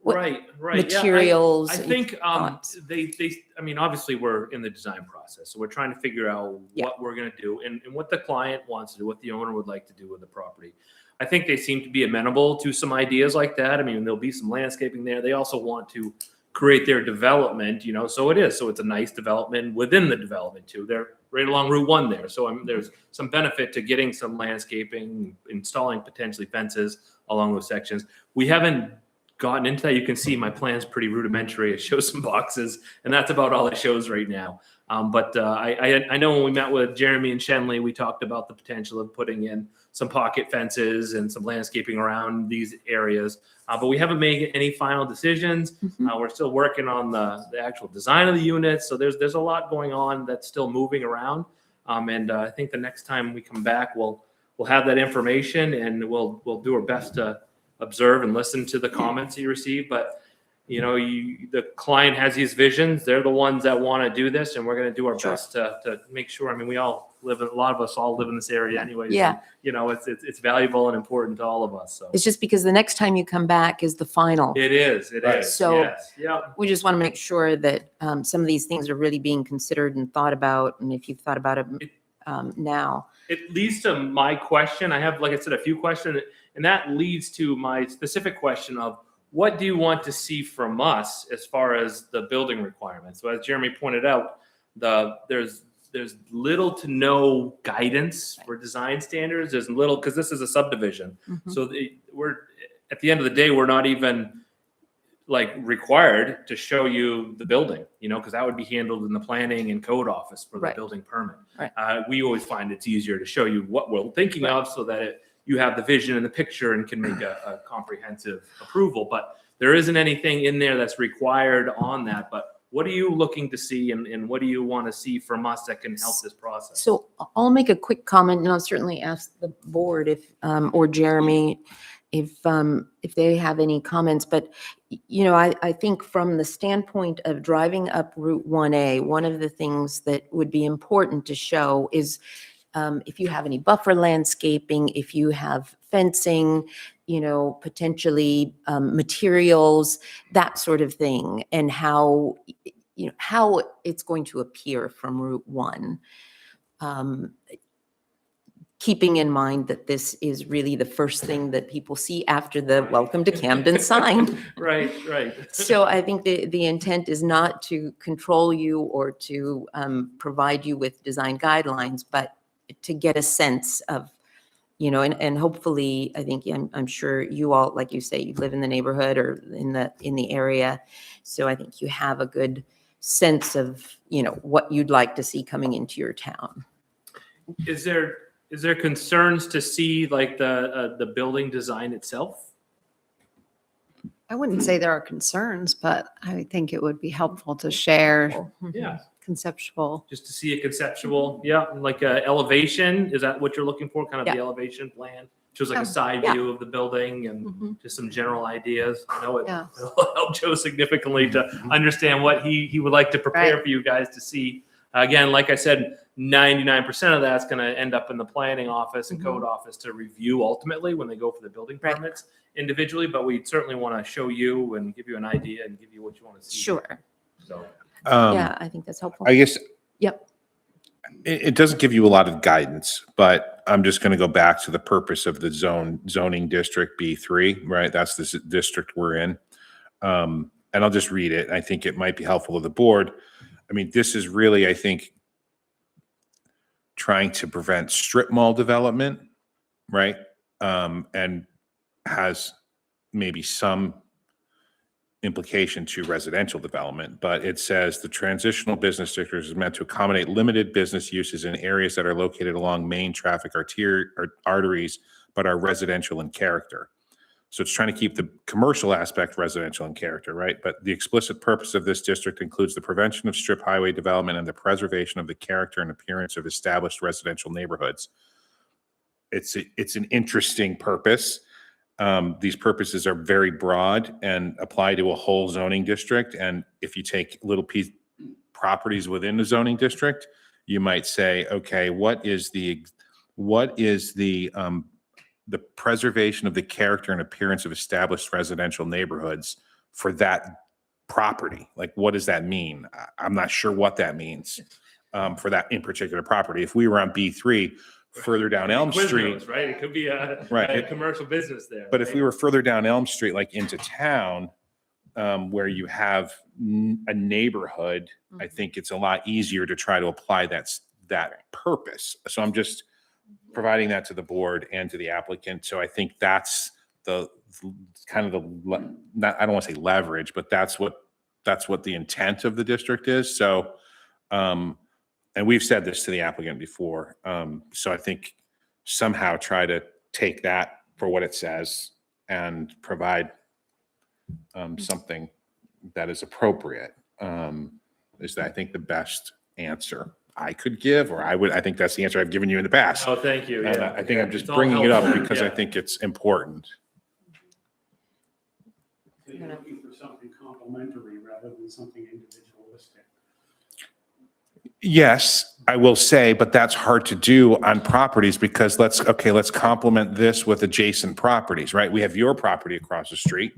What Right. Yeah, materials I and think thoughts? obviously we're in the design process, so we're trying to figure out Yeah. what we're going to do and what the client wants to do, what the owner would like to do with the property. I think they seem to be amenable to some ideas like that. I mean, there'll be some landscaping there. They also want to create their development, so it's a nice development within the development too. They're right along Route 1 there. So there's some benefit to getting some landscaping, installing potentially fences along those sections. We haven't gotten into that. You can see my plan's pretty rudimentary. It shows some boxes, and that's about all it shows right now. But I know when we met with Jeremy and Shenley, we talked about the potential of putting in some pocket fences and some landscaping around these areas. But we haven't made any final decisions. We're still working on the actual design of the units. So there's a lot going on that's still moving around. And I think the next time we come back, we'll have that information, and we'll do our best to observe and listen to the comments you receive. But the client has these visions. They're the ones that want to do this, and we're going to do our best to make sure. I mean, a lot of us all live in this area anyways. Yeah. And, it's valuable and important to all of us. So It's just because the next time you come back is the final. it is. Right. So- yes. Yeah. We just want to make sure that some of these things are really being considered and thought about, and if you've thought about it now. It leads to my question. I have, like I said, a few questions, and that leads to my specific question of what do you want to see from us as far as the building requirements? So as Jeremy pointed out, there's little to no guidance for design standards. There's little, because this is a subdivision. Mhm. So we're, at the end of the day, we're not even like required to show you the building, because that would be handled in the planning and code office for the Right. building permit. Right. We always find it's easier to show you what we're thinking of so that you have the vision and the picture and can make a comprehensive approval. But there isn't anything in there that's required on that. But what are you looking to see and what do you want to see from us that can help this process? So I'll make a quick comment, and I'll certainly ask the board if, or Jeremy, if they have any comments. But, I think from the standpoint of driving up Route 1A, one of the things that would be important to show is if you have any buffer landscaping, if you have fencing, potentially materials, that sort of thing, and how it's going to appear from Route 1. Keeping in mind that this is really the first thing that people see after the Welcome to Camden sign. Right. So I think the intent is not to control you or to provide you with design guidelines, but to get a sense of, and hopefully, I think, I'm sure you all, like you say, you live in the neighborhood or in the area. So I think you have a good sense of, what you'd like to see coming into your town. Is there concerns to see like the building design itself? I wouldn't say there are concerns, but I think it would be helpful to share Yeah, conceptual. just to see a conceptual, like a elevation. Is that what you're looking for? Kind of the Yeah. elevation plan? Shows like Yeah. a side Yeah. view of the building and Mhm. just some general ideas. I know Yeah. it'll help Joe significantly to understand what he would like to prepare Right. for you guys to see. Again, like I said, 99% of that's going to end up in the planning office and code office to review ultimately when they go for the building Right. permits individually. But we certainly want to show you and give you an idea and give you what you want to see. Sure. So, Yeah, I think that's helpful. I guess Yep. it doesn't give you a lot of guidance, but I'm just going to go back to the purpose of the zoning district B3, right? That's the district we're in. And I'll just read it. I think it might be helpful to the board. I mean, this is really, I think, trying to prevent strip mall development, right? And has maybe some implication to residential development, but it says the transitional business district is meant to accommodate limited business uses in areas that are located along main traffic arteries, but are residential in character. So it's trying to keep the commercial aspect residential in character, right? But the explicit purpose of this district includes the prevention of strip highway development and the preservation of the character and appearance of established residential neighborhoods. It's an interesting purpose. These purposes are very broad and apply to a whole zoning district. And if you take little piece properties within the zoning district, you might say, okay, what is the preservation of the character and appearance of established residential neighborhoods for that property? Like, what does that mean? I'm not sure what that means for that in particular property. If we were on B3, further down Elm Street, Quiznos, right? It could be a Right. commercial business there. but if right? we were further down Elm Street, like into town, where you have a neighborhood, I think it's a lot easier to try to apply that purpose. So I'm just providing that to the board and to the applicant. So I think that's the kind of not, I don't want to say leverage, but that's what the intent of the district is. So, and we've said this to the applicant before. So I think somehow try to take that for what it says and provide something that is appropriate. Is that I think the best answer I could give, or I think that's the answer I've given you in the past. Oh, thank you. And Yeah. I think I'm just It's all bringing it up helpful. because I Yeah. think it's important. So you're looking for something complementary rather than something individualistic. Yes, I will say, but that's hard to do on properties because let's complement this with adjacent properties, right? We have your property across the street,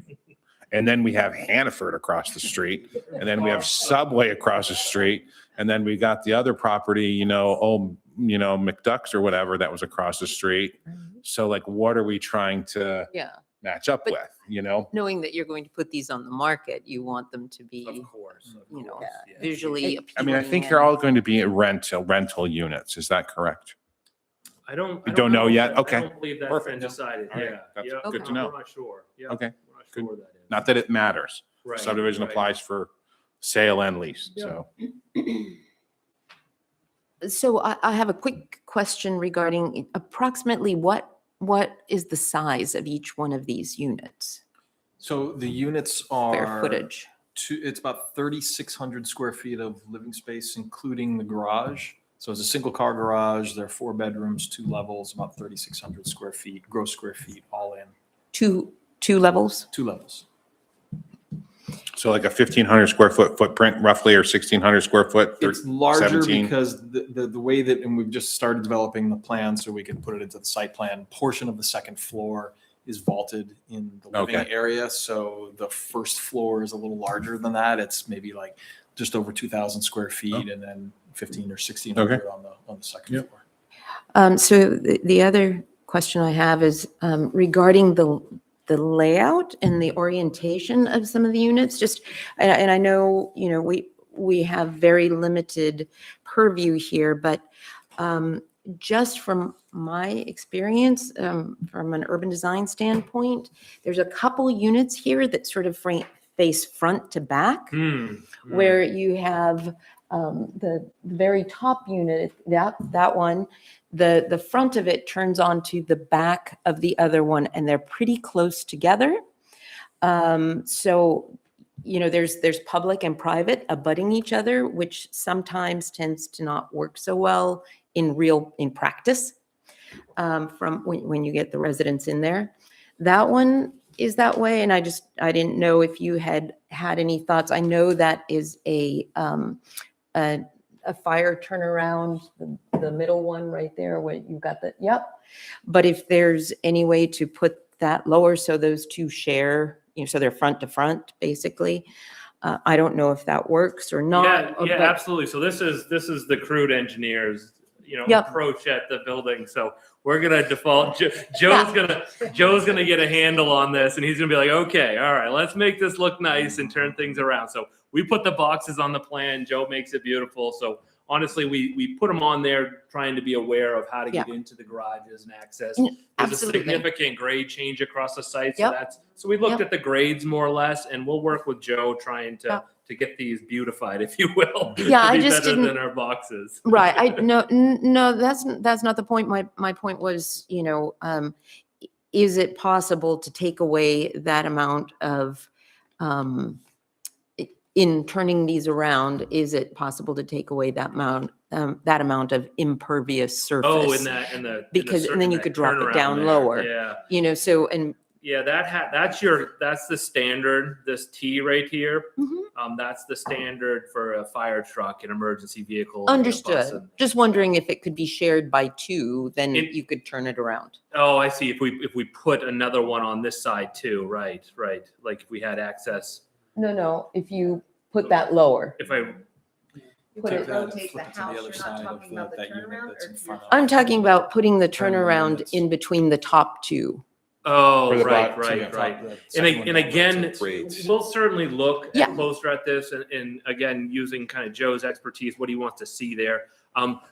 and then we have Hannaford across the street, and then we have Subway across the street, and then we got the other property, McDuck's or whatever that was across the street. So like, what are we trying to, Yeah. match up But- with, you know? Knowing that you're going to put these on the market, you want them to be, Of course. you know, yeah. visually appealing. I mean, I think they're and- all going to be rental units. Is that correct? I don't. You don't know yet? I Okay. don't believe that's Perfect. been decided. All right. Yeah. That's yeah. good to know. We're not sure. Yeah. Okay. We're not Good. sure where that is. Not that it matters. Right, Subdivision right. applies for sale and lease, so. So I have a quick question regarding approximately what is the size of each one of these units? So the units Square are. footage? It's about 3,600 square feet of living space, including the garage. So it's a single car garage. There are 4 bedrooms, 2 levels, about 3,600 square feet, gross square feet, all in, Two levels? 2 levels. So like a 1,500 square foot footprint roughly, or 1,600 square foot? It's larger 17. because the way that, and we've just started developing the plan so we can put it into the site plan, portion of the second floor is vaulted in the living Okay. area. So the first floor is a little larger than that. It's maybe like just over 2,000 square feet and then 1,500 or 1,600 on the second Yep. floor. So the other question I have is regarding the layout and the orientation of some of the units. Just, and I know, you know, we have very limited purview here, but just from my experience, from an urban design standpoint, there's a couple units here that sort of face front to back, where you have the very top unit, that one, the front of it turns onto the back of the other one, and they're pretty close together. So, you know, there's public and private abutting each other, which sometimes tends to not work so well in practice, from when you get the residents in there. That one is that way, and I didn't know if you had any thoughts. I know that is a fire turnaround, the middle one right there, where you've got yep. But if there's any way to put that lower so those two share, you know, so they're front to front, basically. I don't know if that works or not. Yeah, but- absolutely. So this is the crude engineers, you know, Yep. approach at the building. So we're gonna default. Joe's gonna get a handle on this, and he's gonna be like, okay, all right, let's make this look nice and turn things around. So we put the boxes on the plan. Joe makes it beautiful. So honestly, we put them on there trying to be aware of how to get into the garages and access. There's Absolutely. a significant grade change across the site. Yep. So we looked Yep. at the grades more or less, and we'll work with Joe trying to Yep. get these beautified, if you will. Yeah, to I be just better didn't- than our boxes. Right. No, that's not the point. My point was, you know, is it possible to take away that amount of, in turning these around, is it possible to take away that amount of impervious surface? Oh, in the Because- and then you that could drop it turnaround down there. lower. Yeah, You know, so, and, yeah. That's the standard. This T right here. Mhm. That's the standard for a fire truck, an emergency vehicle. and a bus. understood. Just wondering if it could be shared by two, then It- you could turn it around. Oh, I see. If we put another one on this side too, right. Like if we had access. No, if you put that lower. If I Put Take it- that and rotate flip the it to house, other you're not side of talking about the that unit turnaround, that's or in you're- front of- I'm talking about putting the Turnaround turnaround units. in between the top two. Oh, Or the right. bottom, And again, we'll certainly look Yeah. closer at this and again, using kind of Joe's expertise, what he wants to see there.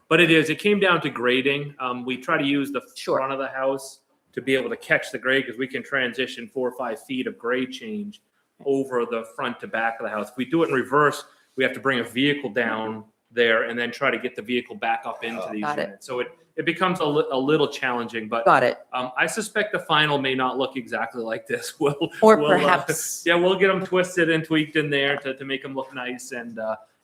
But it came down to grading. We try to use the Sure. front of the house to be able to catch the grade because we can transition 4 or 5 feet of grade change over the front to back of the house. If we do it in reverse, we have to bring a vehicle down there and then try to get the vehicle back up into these Got it. units. So it becomes a little challenging, but Got it. I suspect the final may not look exactly like this. Or we'll, perhaps, yeah, we'll get them twisted and tweaked in there to make them look nice, and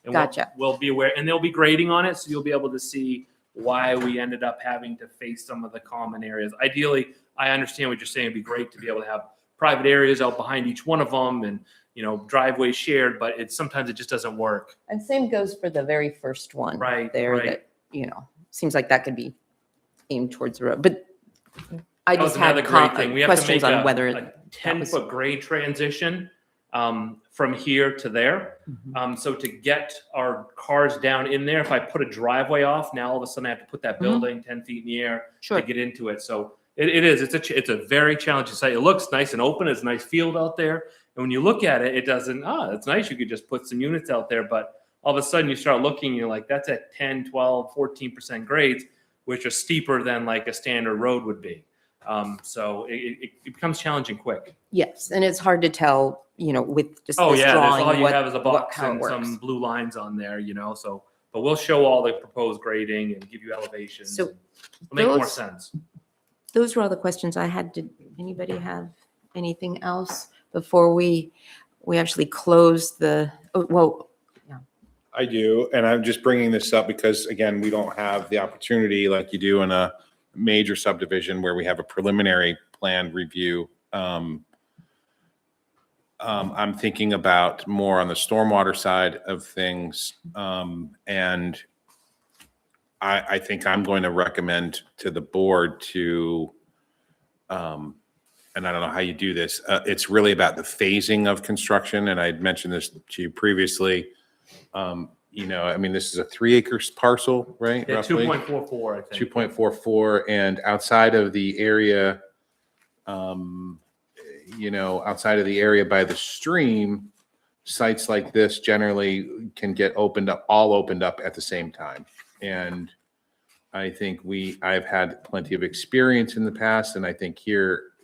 Gotcha. we'll be aware, and they'll be grading on it, so you'll be able to see why we ended up having to face some of the common areas. Ideally, I understand what you're saying. It'd be great to be able to have private areas out behind each one of them, and driveways shared, but sometimes it just doesn't work. and same goes for the very first one. Right, There right. that, seems like that could be aimed towards the road, but I That was just had another great thing. We have to questions make on a whether. that was- 10-foot grade transition from here to there. Mhm. So to get our cars down in there, if I put a driveway off, now all of a sudden I have to put that building 10 feet in the air Sure. to get into it. So It is. It's a very challenging site. It looks nice and open. It's a nice field out there. And when you look at it, it doesn't, it's nice. You could just put some units out there. But all of a sudden you start looking, you're like, that's at 10, 12, 14% grades, which are steeper than like a standard road would be. So it becomes challenging quick. Yes, and it's hard to tell, with just Oh this yeah, drawing. all you what- have is a what- box how it and works. some blue lines on there, so, but we'll show all the proposed grading and give you elevations. So and it'll make more those- sense. Those were all the questions I had. Did anybody have anything else before we actually close well, I do, and I'm just bringing this up because, again, we don't have the opportunity like you do in a major subdivision where we have a preliminary plan review. I'm thinking about more on the stormwater side of things, and I think I'm going to recommend to the board to, and I don't know how you do this, it's really about the phasing of construction, and I had mentioned this to you previously. This is a 3 acres parcel, right? Yeah, roughly? 2.44, I think. 2.44, and outside of the area, outside of the area by the stream, sites like this generally can get all opened up at the same time. And I think I've had plenty of experience in the past, and I think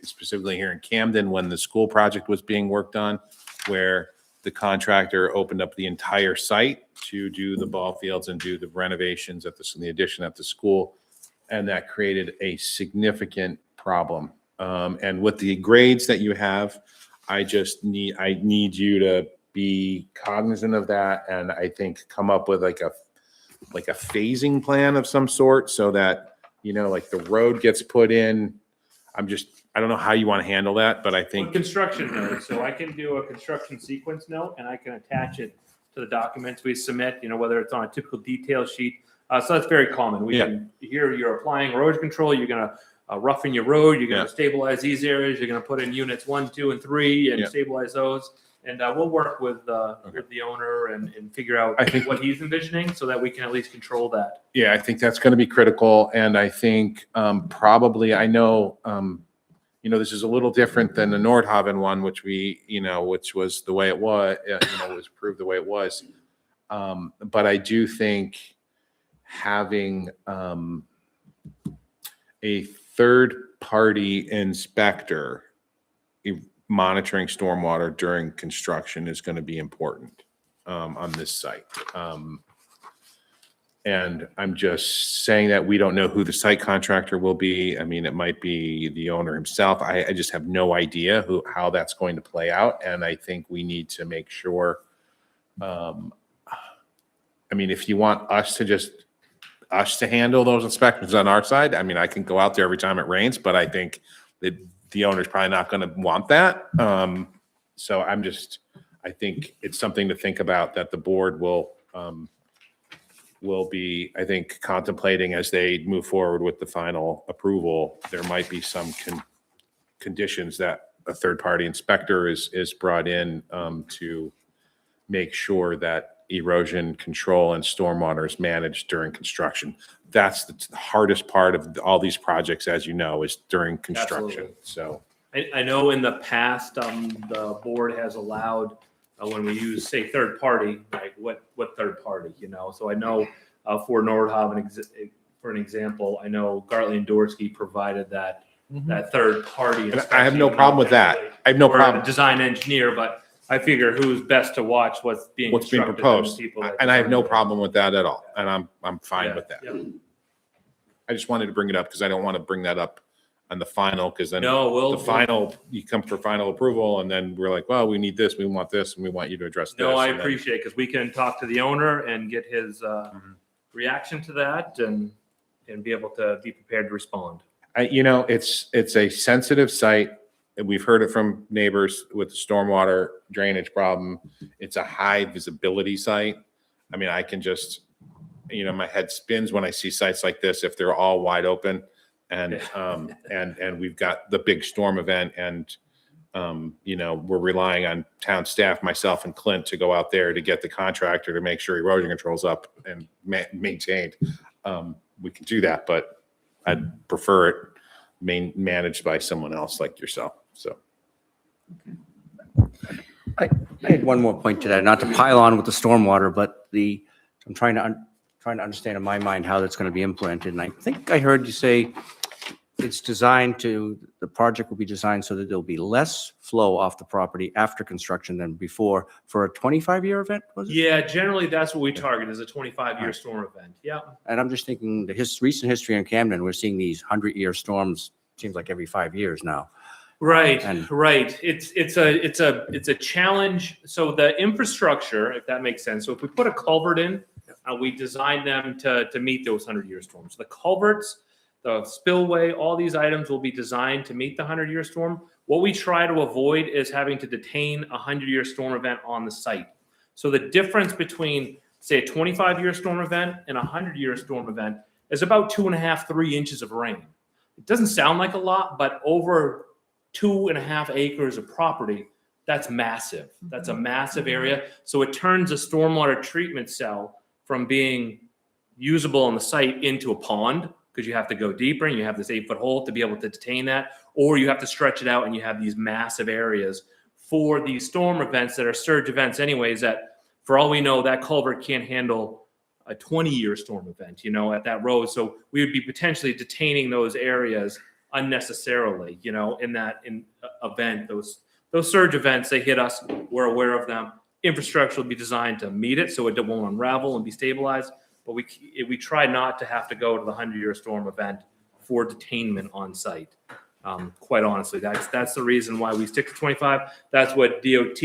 specifically here in Camden, when the school project was being worked on, where the contractor opened up the entire site to do the ball fields and do the renovations the addition at the school. And that created a significant problem. And with the grades that you have, I need you to be cognizant of that. And I think come up with like a phasing plan of some sort so that, like the road gets put in. I don't know how you want to handle that, but I With think, construction notes, so I can do a construction sequence note and I can attach it to the documents we submit, whether it's on a typical detail sheet. So that's very common. Here you're applying erosion control, you're gonna roughen your road, you're gonna stabilize these areas, you're gonna put in units 1, 2, and 3 and stabilize those. And we'll work with the owner and figure out what he's envisioning so that we can at least control that. yeah, I think that's going to be critical. And I think probably, I know, this is a little different than the Nordhaven one, which which was the way it was, was approved the way it was. But I do think having a third-party inspector monitoring stormwater during construction is going to be important on this site. And I'm just saying that we don't know who the site contractor will be. I mean, it might be the owner himself. I just have no idea how that's going to play out. And I think we need to make sure, if you want us to handle those inspections on our side, I can go out there every time it rains, but I think that the owner's probably not going to want that. So I think it's something to think about that the board will be, I think, contemplating as they move forward with the final approval. There might be some conditions that a third-party inspector is brought in to make sure that erosion control and stormwater is managed during construction. That's the hardest part of all these projects, as you know, is during construction. Absolutely. So I know in the past, the board has allowed, when we use, say, third party, like what third party, So I know for Nordhaven, for an example, I know Gartley and Dorsey provided that third party. and I have no problem with that. I have no Or a problem. design engineer, but I figure who's best to watch what's being constructed than proposed. people that And I have no design it. problem with that at all. And I'm fine Yeah, with that. yeah. I just wanted to bring it up because I don't want to bring that up on the final, because then No, the final, you come for final approval and then we're like, well, we need this, we want this, and we want you to address this. No, I and then- appreciate it because we can talk to the owner and get his Mm-hmm. reaction to that and be able to be prepared to respond. It's a sensitive site, and we've heard it from neighbors with the stormwater drainage problem. It's a high visibility site. I can just, my head spins when I see sites like this, if they're all wide open. And, and we've got the big storm event and, we're relying on town staff, myself and Clint, to go out there to get the contractor to make sure erosion control's up and maintained. We can do that, but I'd prefer it managed by someone else like yourself. So. I had one more point to that, not to pile on with the stormwater, but I'm trying to understand in my mind how that's going to be implemented. And I think I heard you say the project will be designed so that there'll be less flow off the property after construction than before for a 25-year event, was it? Yeah, generally that's what we target is a 25-year storm event. Yeah. And I'm just thinking recent history in Camden, we're seeing these 100-year storms, seems like every 5 years now. Right, And- right. It's a challenge. So the infrastructure, if that makes sense. So if we put a culvert in, we design them to meet those 100-year storms. The culverts, the spillway, all these items will be designed to meet the 100-year storm. What we try to avoid is having to detain a 100-year storm event on the site. So the difference between, say, a 25-year storm event and a 100-year storm event is about 2.5, 3 inches of rain. It doesn't sound like a lot, but over 2.5 acres of property, that's massive. That's a massive area. So it turns a stormwater treatment cell from being usable on the site into a pond, because you have to go deeper and you have this 8-foot hole to be able to detain that, or you have to stretch it out and you have these massive areas for these storm events that are surge events anyways, that for all we know, that culvert can't handle a 20-year storm event, at that road. So we would be potentially detaining those areas unnecessarily, in that event. Those surge events, they hit us, we're aware of them. Infrastructure will be designed to meet it so it won't unravel and be stabilized. But we try not to have to go to the 100-year storm event for detainment on site. Quite honestly, that's the reason why we stick to 25. That's what DOT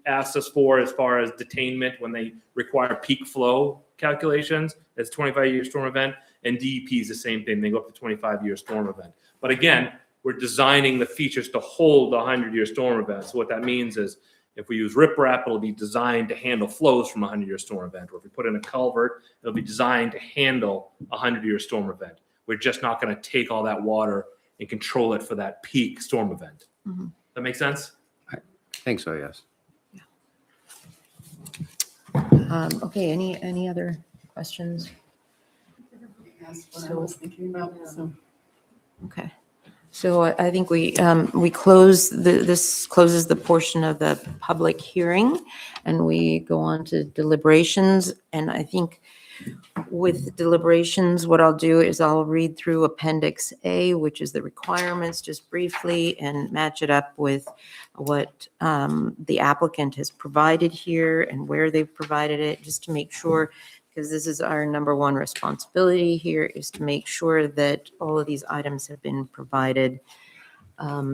asks us for as far as detainment when they require peak flow calculations. It's a 25-year storm event, and DEP is the same thing. They go up to 25-year storm event. But again, we're designing the features to hold the 100-year storm event. So what that means is if we use riprap, it'll be designed to handle flows from a 100-year storm event. Or if we put in a culvert, it'll be designed to handle a 100-year storm event. We're just not going to take all that water and control it for that peak storm event. Mhm. That make sense? I think so, yes. Okay, any other questions? Okay. So I think we close, this closes the portion of the public hearing, and we go on to deliberations. And I think with deliberations, what I'll do is I'll read through Appendix A, which is the requirements, just briefly, and match it up with what the applicant has provided here and where they've provided it, just to make sure, because this is our number one responsibility here, is to make sure that all of these items have been provided.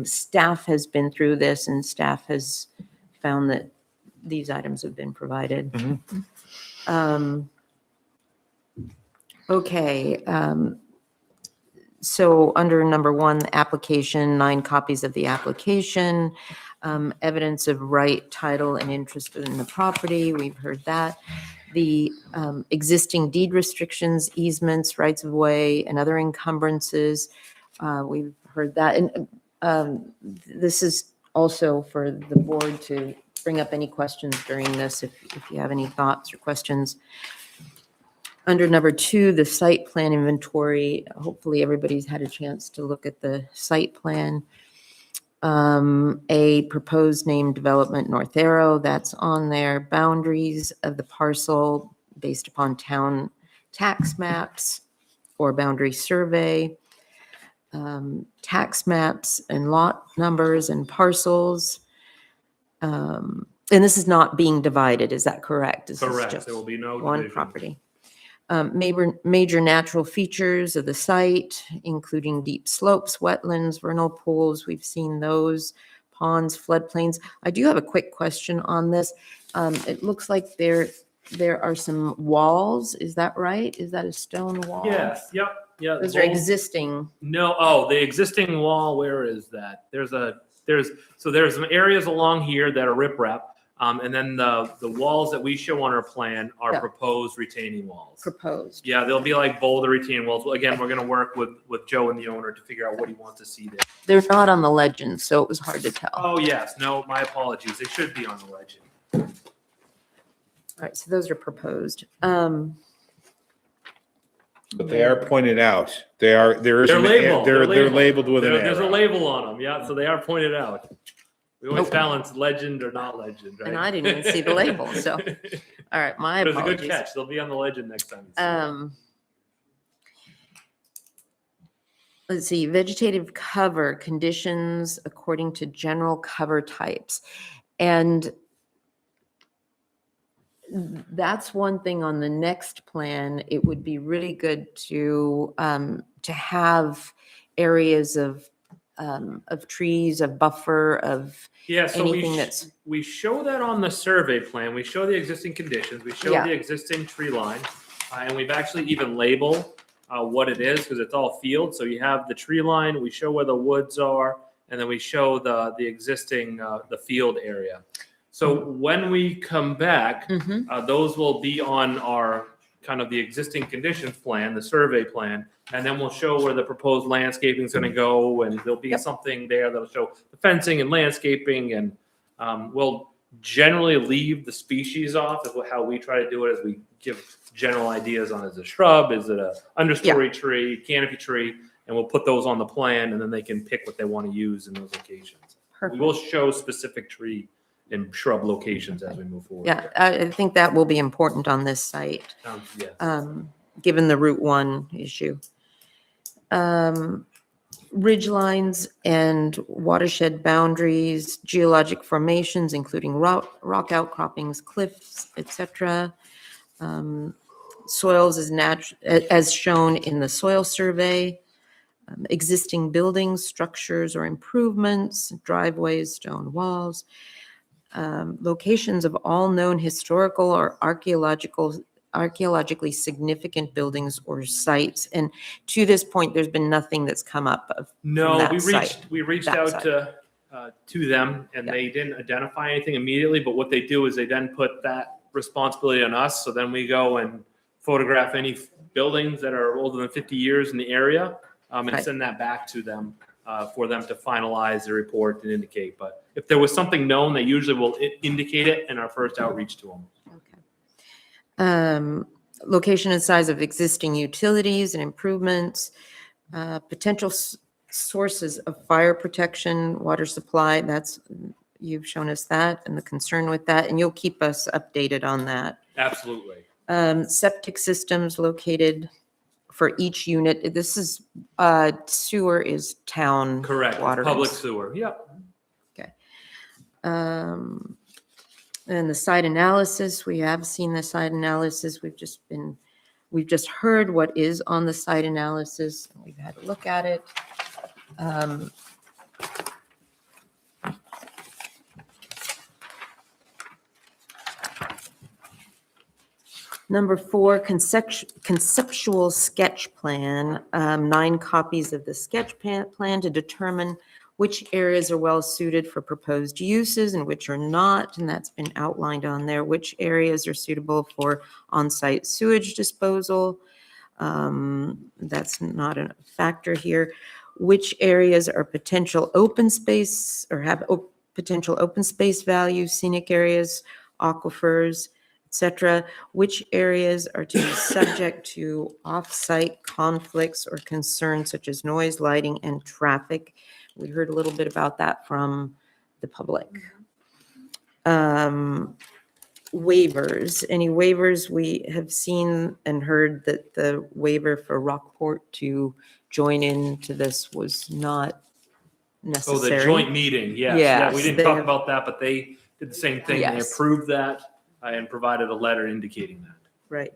Staff has been through this, and staff has found that these items have been provided. Okay. So under number one, the application, 9 copies of the application, evidence of right, title, and interest in the property. We've heard that. The existing deed restrictions, easements, rights of way, and other encumbrances. We've heard that. And this is also for the board to bring up any questions during this, if you have any thoughts or questions. Under number 2, the site plan inventory. Hopefully everybody's had a chance to look at the site plan. A proposed name development North Arrow, that's on there. Boundaries of the parcel based upon town tax maps or boundary survey. Tax maps and lot numbers and parcels. And this is not being divided, is that correct? This is Correct. just There will be no one division. property. Major natural features of the site, including deep slopes, wetlands, vernal pools. We've seen those, ponds, floodplains. I do have a quick question on this. It looks like there are some walls. Is that right? Is that a stone wall? Yes. Yep. Yeah. Those are existing. No, oh, the existing wall, where is that? There's some areas along here that are riprap. And then the walls that we show on our plan are Yeah. proposed retaining walls. Proposed. Yeah, they'll be like boulder retaining walls. Well, again, we're gonna work with Joe and the owner to figure out what he wants to see there. They're not on the legend, so it was hard to tell. All Oh, yes, no, my apologies. They should be on the legend. right, so those are proposed. But they are pointed out. There is, They're labeled. they're labeled with an There's a arrow. label on them, yeah, so they are pointed out. We always balance legend or not legend, right? And I didn't even see the label, so. All right, my It was a good apologies. catch. They'll be on the legend next time. you see it. Let's see, vegetative cover conditions according to general cover types. And that's one thing on the next plan. It would be really good to have areas of trees, of buffer, of Yeah, so anything that's, we show that on the survey plan. We show the existing conditions. We show Yeah. the existing tree line. And we've actually even labeled what it is because it's all field. So you have the tree line, we show where the woods are, and then we show the existing, the field area. So when we come back, Mhm. those will be on our kind of the existing conditions plan, the survey plan, and then we'll show where the proposed landscaping is going to go, and there'll be Yep. something there that'll show the fencing and landscaping, and we'll generally leave the species off, is how we try to do it, as we give general ideas on, is it a shrub, is it a understory tree, canopy tree, and we'll put those on the plan, and then they can pick what they want to use in those locations. We perfect. will show specific tree and shrub locations as we move forward. Yeah, I think that will be important on this site. Yes. Given the Route 1 issue. Ridge lines and watershed boundaries, geologic formations, including rock outcroppings, cliffs, etc. Soils as shown in the soil survey. Existing buildings, structures or improvements, driveways, stone walls. Locations of all known historical or archaeologically significant buildings or sites. And to this point, there's been nothing that's come up of. No, that we site, reached that out site. to them, and Yeah. they didn't identify anything immediately, but what they do is they then put that responsibility on us, so then we go and photograph any buildings that are older than 50 years in the area, and Right. send that back to them, for them to finalize the report and indicate. But if there was something known, they usually will indicate it in our first outreach to them. Location and size of existing utilities and improvements, potential sources of fire protection, water supply, you've shown us that and the concern with that, and you'll keep us updated on that. Absolutely. Septic systems located for each unit. This is, sewer is town. Correct. Water. Public sewer. Yep. And the site analysis, we have seen the site analysis. We've just heard what is on the site analysis. We've had a look at it. Number 4, conceptual sketch plan, 9 copies of the sketch plan to determine which areas are well suited for proposed uses and which are not, and that's been outlined on there. Which areas are suitable for on-site sewage disposal? That's not a factor here. Which areas are potential open space or have potential open space value, scenic areas, aquifers, etc. Which areas are to be subject to off-site conflicts or concerns such as noise, lighting, and traffic? We heard a little bit about that from the public. Waivers, any waivers? We have seen and heard that the waiver for Rockport to join into this was not Oh, necessary. the joint meeting, yes. Yeah, we Yes, didn't they talk have- about that, but they did the same thing. They Yes. approved that and provided a letter indicating that. Right.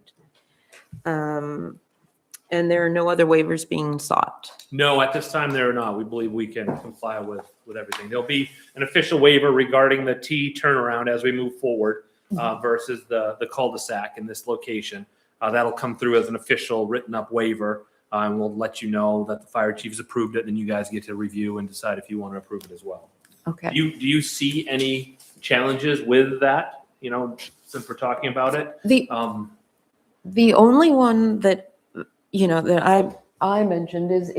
And there are no other waivers being sought. No, at this time, there are not. We believe we can comply with everything. There'll be an official waiver regarding the T turnaround as we move forward versus the cul-de-sac in this location. That'll come through as an official written-up waiver, and we'll let you know that the fire chief's approved it, and you guys get to review and decide if you want to approve it as well. Okay. Do you see any challenges with that, since we're talking about it? The only one that, that I mentioned is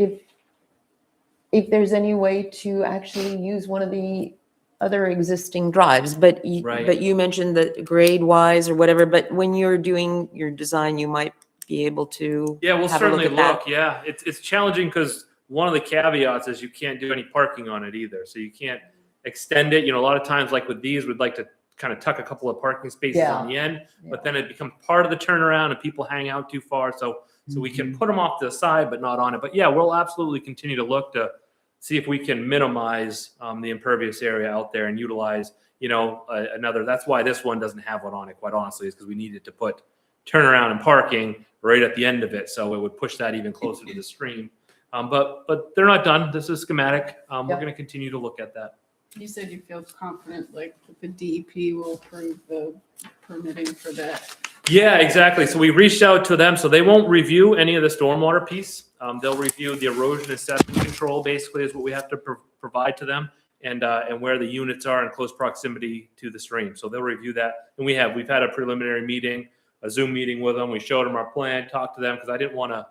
if there's any way to actually use one of the other existing drives, but Right. but you mentioned that grade wise or whatever, but when you're doing your design, you might be able to? Yeah, we'll have a look certainly at that? look. Yeah, it's challenging because one of the caveats is you can't do any parking on it either. So you can't extend it. You know, a lot of times, like with these, we'd like to kind of tuck a couple of parking spaces on the end, but then it becomes part of the turnaround and people hang out too far. So we can put them off to the side, but not on it. But yeah, we'll absolutely continue to look to see if we can minimize the impervious area out there and utilize, you know, another. That's why this one doesn't have one on it, quite honestly, is because we needed to put turnaround and parking right at the end of it. So it would push that even closer to the stream. But they're not done. This is schematic. We're going to continue to look at that. You said you feel confident, like the DEP will approve the permitting for that. Yeah, exactly. So we reached out to them. So they won't review any of the stormwater piece. They'll review the erosion and sediment control, basically, is what we have to provide to them, and where the units are in close proximity to the stream. So they'll review that. And we've had a preliminary meeting, a Zoom meeting with them. We showed them our plan, talked to them, because I didn't want to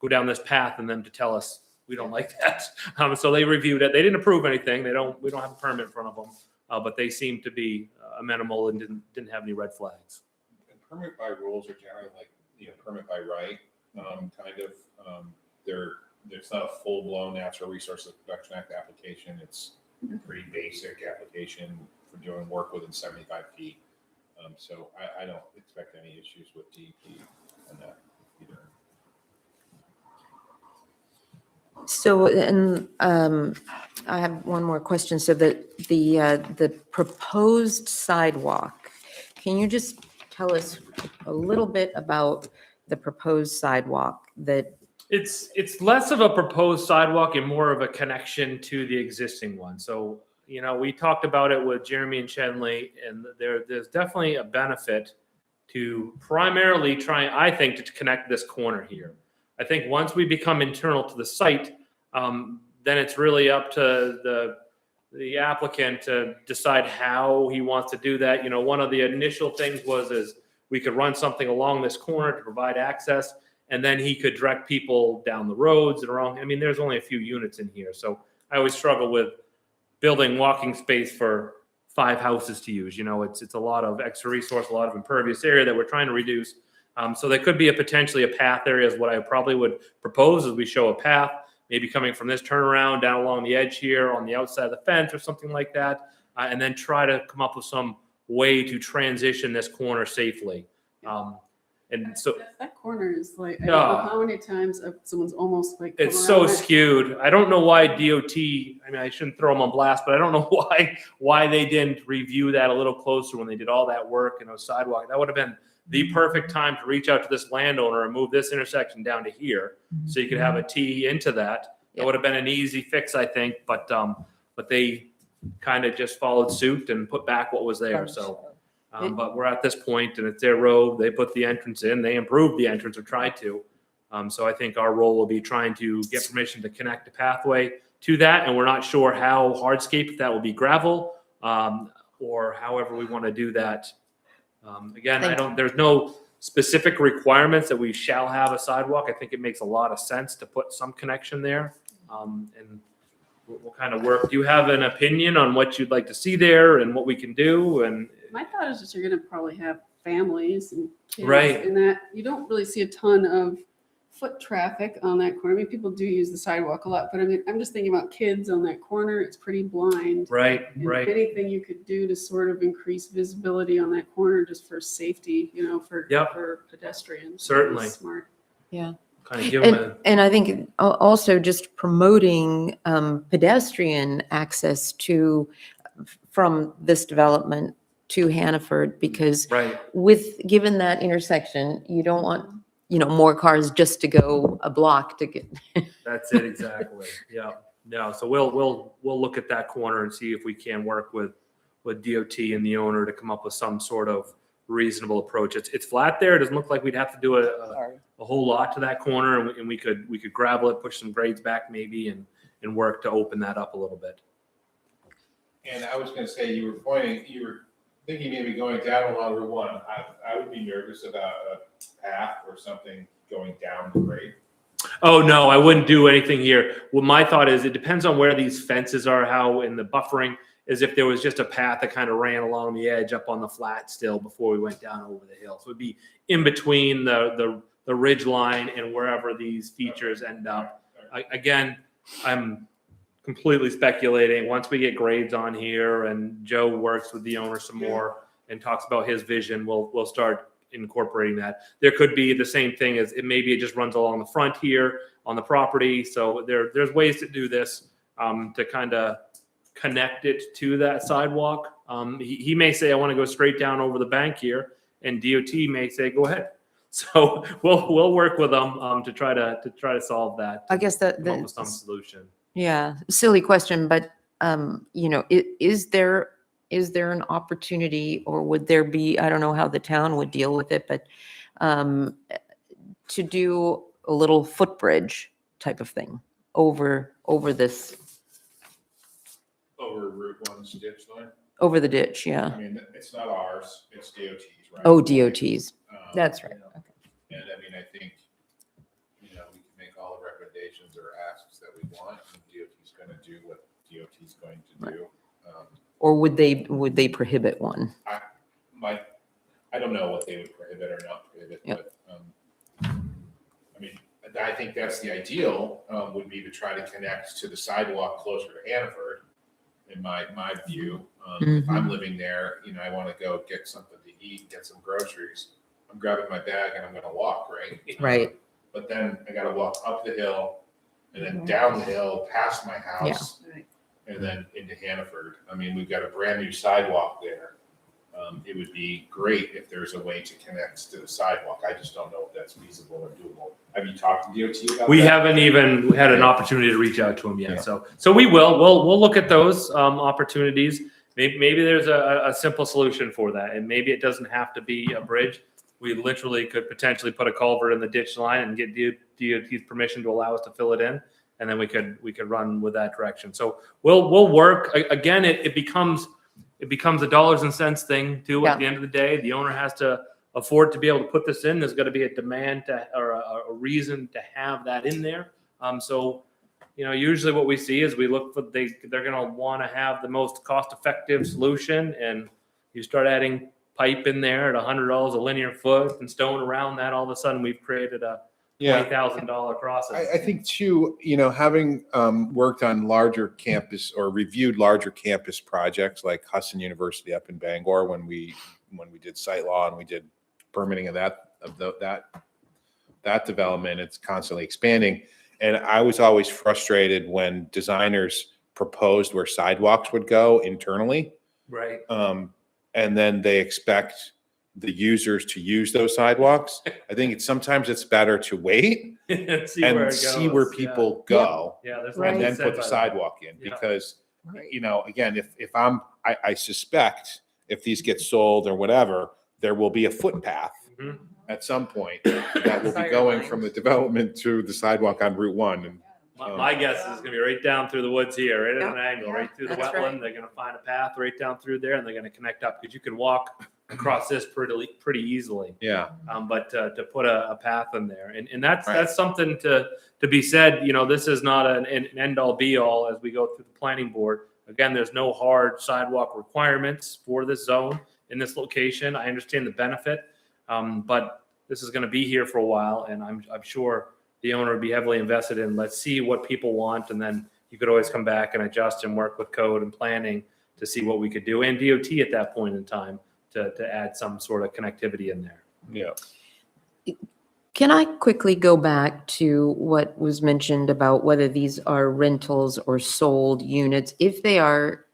go down this path and then to tell us we don't like that. So they reviewed it. They didn't approve anything. We don't have a permit in front of them, but they seemed to be amenable and didn't have any red flags. And permit by rules are generally like, you know, permit by right, kind of. It's not a full-blown Natural Resources Protection Act application. It's a pretty basic application for doing work within 75 feet. So I don't expect any issues with DEP on that either. So, and I have one more question. So the proposed sidewalk, can you just tell us a little bit about the proposed sidewalk that? It's less of a proposed sidewalk and more of a connection to the existing one. So, you know, we talked about it with Jeremy and Shenley, and there's definitely a benefit to primarily trying, I think, to connect this corner here. I think once we become internal to the site, then it's really up to the applicant to decide how he wants to do that. You know, one of the initial things is we could run something along this corner to provide access, and then he could direct people down the roads and around. I mean, there's only a few units in here, so I always struggle with building walking space for 5 houses to use. You know, it's a lot of extra resource, a lot of impervious area that we're trying to reduce. So there could be potentially a path area is what I probably would propose, is we show a path, maybe coming from this turnaround down along the edge here on the outside of the fence or something like that, and then try to come up with some way to transition this corner safely. And so That corner is like, I don't know how many times someone's almost like. come it's so around it. skewed. I don't know why DOT, I mean, I shouldn't throw them on blast, but I don't know why they didn't review that a little closer when they did all that work and those sidewalk. That would have been the perfect time to reach out to this landowner and move this intersection down to here, so you could have a T into that. It would have been an easy fix, I think, but they kind of just followed suit and put back what was there. So, but we're at this point, and it's their road. They put the entrance in. They improved the entrance or tried to. So I think our role will be trying to get permission to connect the pathway to that, and we're not sure how hardscape, if that will be gravel, or however we want to do that. Again, there's no specific requirements that we shall have a sidewalk. I think it makes a lot of sense to put some connection there. And we'll kind of work. Do you have an opinion on what you'd like to see there and what we can do? And My thought is just you're gonna probably have families and kids. Right. And that you don't really see a ton of foot traffic on that corner. I mean, people do use the sidewalk a lot, but I mean, I'm just thinking about kids on that corner. It's pretty blind. right. Anything you could do to sort of increase visibility on that corner just for safety, you know, for pedestrians. Certainly. Is smart. Kind of give them And I think also just promoting pedestrian access from this development to Hannaford, because given that intersection, you don't want, more cars just to go a block to get. That's it, exactly. Yeah. No, so we'll look at that corner and see if we can work with DOT and the owner to come up with some sort of reasonable approach. It's flat there. It doesn't look like we'd have to do a whole lot to that corner, and we could gravel it, push some grades back maybe, and work to open that up a little bit. And I was going to say, you were thinking maybe going down along Route 1. I would be nervous about a path or something going down the grade. Oh, no, I wouldn't do anything here. Well, my thought is it depends on where these fences are, how in the buffering, is if there was just a path that kind of ran along the edge up on the flat still before we went down over the hill. So it'd be in between the the ridge line and wherever these features end up. Again, I'm completely speculating. Once we get grades on here and Joe works with the owner some more and talks about his vision, we'll start incorporating that. There could be the same thing as maybe it just runs along the front here on the property. So there's ways to do this to kind of connect it to that sidewalk. He may say, I want to go straight down over the bank here, and DOT may say, go ahead. So we'll work with them to try to solve that. I guess come up with some solution. yeah, silly question, but, is there an opportunity, or would there be, I don't know how the town would deal with it, but to do a little footbridge type of thing over this, Over Route 1's ditch line? over the ditch, yeah. I mean, it's not ours, it's DOT's, right? Oh, DOT's. That's right. And I mean, I think, we can make all the recommendations or asks that we want, and DOT's going to do what DOT's going to do. Or would they prohibit one? I don't know what they would prohibit or not prohibit, Yep. but, I mean, I think that's the ideal, would be to try to connect to the sidewalk closer to Hannaford, in my view. If I'm living there, I want to go get something to eat, get some groceries. I'm grabbing my bag and I'm going to walk, right? Right. But then I got to walk up the hill and then down the hill past my house Right. and then into Hannaford. I mean, we've got a brand new sidewalk there. It would be great if there's a way to connect to the sidewalk. I just don't know if that's feasible or doable. Have you talked to DOT about We that? haven't even had an opportunity to reach out to him yet. Yeah. So we will. We'll look at those opportunities. Maybe there's a simple solution for that, and maybe it doesn't have to be a bridge. We literally could potentially put a culvert in the ditch line and get DOT's permission to allow us to fill it in, and then we could run with that direction. So we'll work. Again, it becomes a dollars and cents thing too. At the end of the day, the owner has to afford to be able to put this in. There's got to be a demand or a reason to have that in there. So usually what we see is we look for they're going to want to have the most cost-effective solution, and you start adding pipe in there at $100 a linear foot and stone around that. All of a sudden, we've created a $20,000 crossing. I think too, having worked on larger campus or reviewed larger campus projects like Hudson University up in Bangor when we did site law and we did permitting of that development, it's constantly expanding. And I was always frustrated when designers proposed where sidewalks would go internally. Right. And then they expect the users to use those sidewalks. I think sometimes it's better to wait and see and see where goes. people go. Yeah, there's Right. And nothing then said put the by that. sidewalk in, Yeah. because, again, if I suspect if these get sold or whatever, there will be a footpath Mhm. at some point that will be Siren going lines. from the development to the sidewalk on Route 1. And My guess is going to be right down through the woods here, right at an angle, Yeah, right through the that's wetland. right. They're going to find a path right down through there, and they're going to connect up because you can walk across this pretty easily. yeah, But to put a path in there, and that's Right. that's something to be said. This is not an end all be all as we go through the planning board. Again, there's no hard sidewalk requirements for this zone in this location. I understand the benefit, but this is going to be here for a while, and I'm sure the owner would be heavily invested in. Let's see what people want, and then you could always come back and adjust and work with code and planning to see what we could do, and DOT at that point in time to add some sort of connectivity in there. yeah. Can I quickly go back to what was mentioned about whether these are rentals or sold units? If they are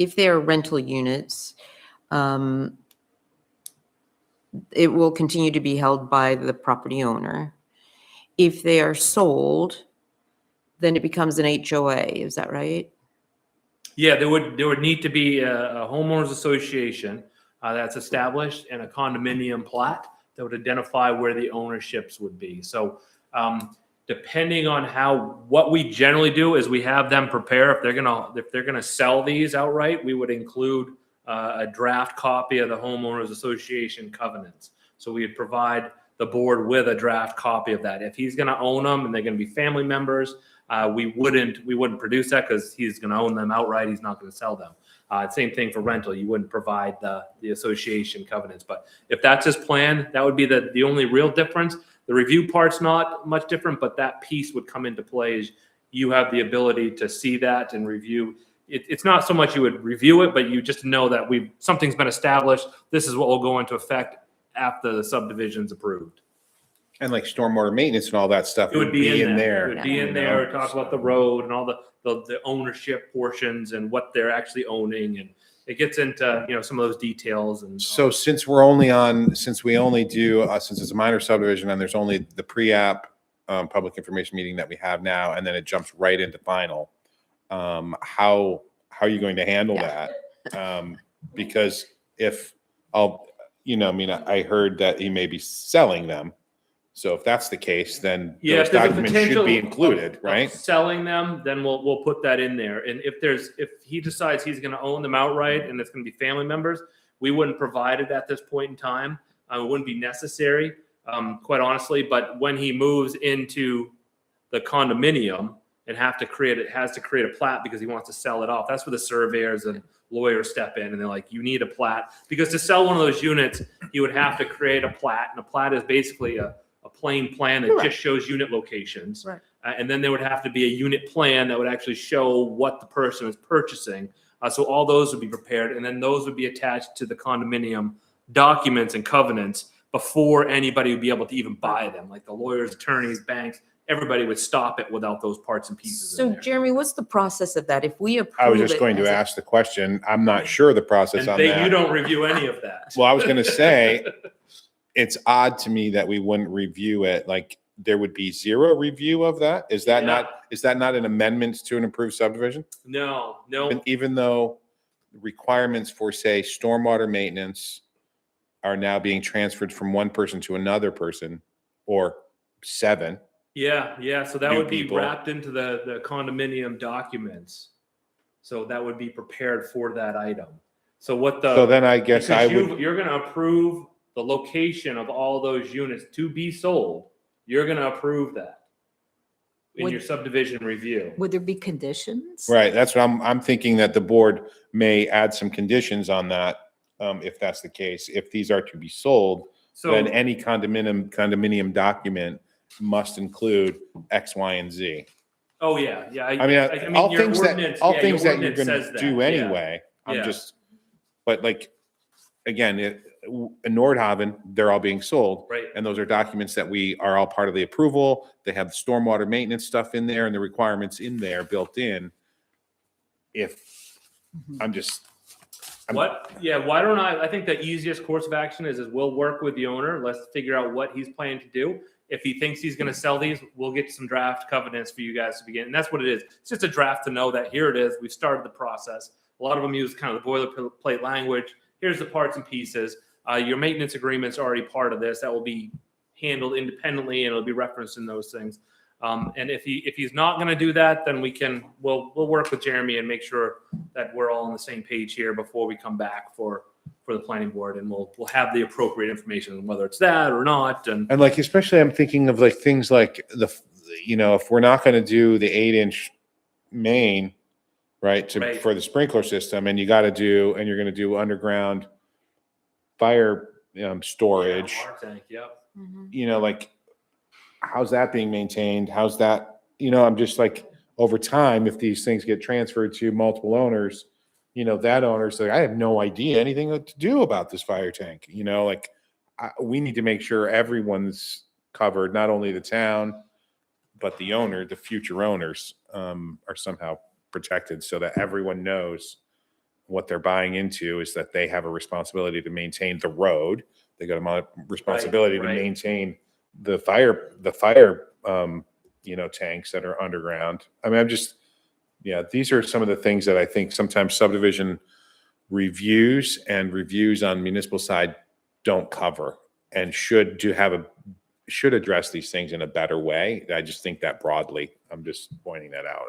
rental units, it will continue to be held by the property owner. If they are sold, then it becomes an HOA. Is that right? Yeah, there would need to be a homeowners association that's established and a condominium plat that would identify where the ownerships would be. So depending on what we generally do is we have them prepare if they're gonna sell these outright, we would include a draft copy of the homeowners association covenants. So we would provide the board with a draft copy of that. If he's gonna own them and they're gonna be family members, we wouldn't produce that because he's gonna own them outright. He's not gonna sell them. Same thing for rental. You wouldn't provide the association covenants. But if that's his plan, that would be the only real difference. The review part's not much different, but that piece would come into play as you have the ability to see that and review. It's not so much you would review it, but you just know that something's been established. This is what will go into effect after the subdivision's approved. And like stormwater maintenance and all that stuff It would be in there. It there. would be in there, talk about the road and all the ownership portions and what they're actually owning. And it gets into, some of those details and. So since we only do, since it's a minor subdivision and there's only the pre-app public information meeting that we have now, and then it jumps right into final, how are you going to handle that? Because I heard that he may be selling them. So if that's the case, then Yeah, those if there's a documents should potential be of- included, of right? Selling them, then we'll put that in there. And if he decides he's going to own them outright and it's going to be family members, we wouldn't provide it at this point in time. It wouldn't be necessary, quite honestly. But when he moves into the condominium and has to create a plat because he wants to sell it off. That's where the surveyors and lawyers step in, and they're like, you need a plat, because to sell one of those units, you would have to create a plat, and a plat is basically a plain plan that just shows unit locations. Right. And then there would have to be a unit plan that would actually show what the person is purchasing. So all those would be prepared, and then those would be attached to the condominium documents and covenants before anybody would be able to even buy them. Like the lawyers, attorneys, banks, everybody would stop it without those parts and pieces in So there. Jeremy, what's the process of that? If we approve I was just it going to as a- ask the question. I'm not sure the process on And that. you don't review any of that. Well, I was going to say, it's odd to me that we wouldn't review it. Like there would be zero review of that. Is that not an amendment to an approved subdivision? No. And even though requirements for, say, stormwater maintenance are now being transferred from one person to another person, or 7. Yeah. So that New would be people. wrapped into the condominium documents. So that would be prepared for that item. So what the. So then I guess I because would, you're going to approve the location of all those units to be sold. You're going to approve that in Would- your subdivision review. Would there be conditions? right, that's what I'm thinking, that the board may add some conditions on that, if that's the case. If these are to be sold, So then any condominium document must include X, Y, and Z. oh yeah. I mean, all your things that, ordinance- all yeah, things your that you're ordinance gonna says that, do yeah. anyway. Yeah. But like, again, in Nordhaven, they're all being sold. Right. And those are documents that we are all part of the approval. They have the stormwater maintenance stuff in there and the requirements in there built in. I'm just, why don't I think the easiest course of action is we'll work with the owner. Let's figure out what he's planning to do. If he thinks he's going to sell these, we'll get some draft covenants for you guys to begin. And that's what it is. It's just a draft to know that here it is. We've started the process. A lot of them use kind of the boilerplate language. Here's the parts and pieces. Your maintenance agreement's already part of this. That will be handled independently, and it'll be referenced in those things. And if he's not going to do that, then we'll work with Jeremy and make sure that we're all on the same page here before we come back for the planning board, and we'll have the appropriate information, whether it's that or not. And like, especially I'm thinking of like things like if we're not going to do the 8-inch main, right, Right. for the sprinkler system, and you're going to do underground fire storage, Water tank, yep. Mhm. like, how's that being maintained? How's that, I'm just like, over time, if these things get transferred to multiple owners, that owner's like, I have no idea anything to do about this fire tank, we need to make sure everyone's covered, not only the town, but the owner, the future owners, are somehow protected, so that everyone knows what they're buying into is that they have a responsibility to maintain the road. They got a responsibility to right. maintain the fire, tanks that are underground. I mean, these are some of the things that I think sometimes subdivision reviews on municipal side don't cover, and should address these things in a better way. I just think that broadly. I'm just pointing that out.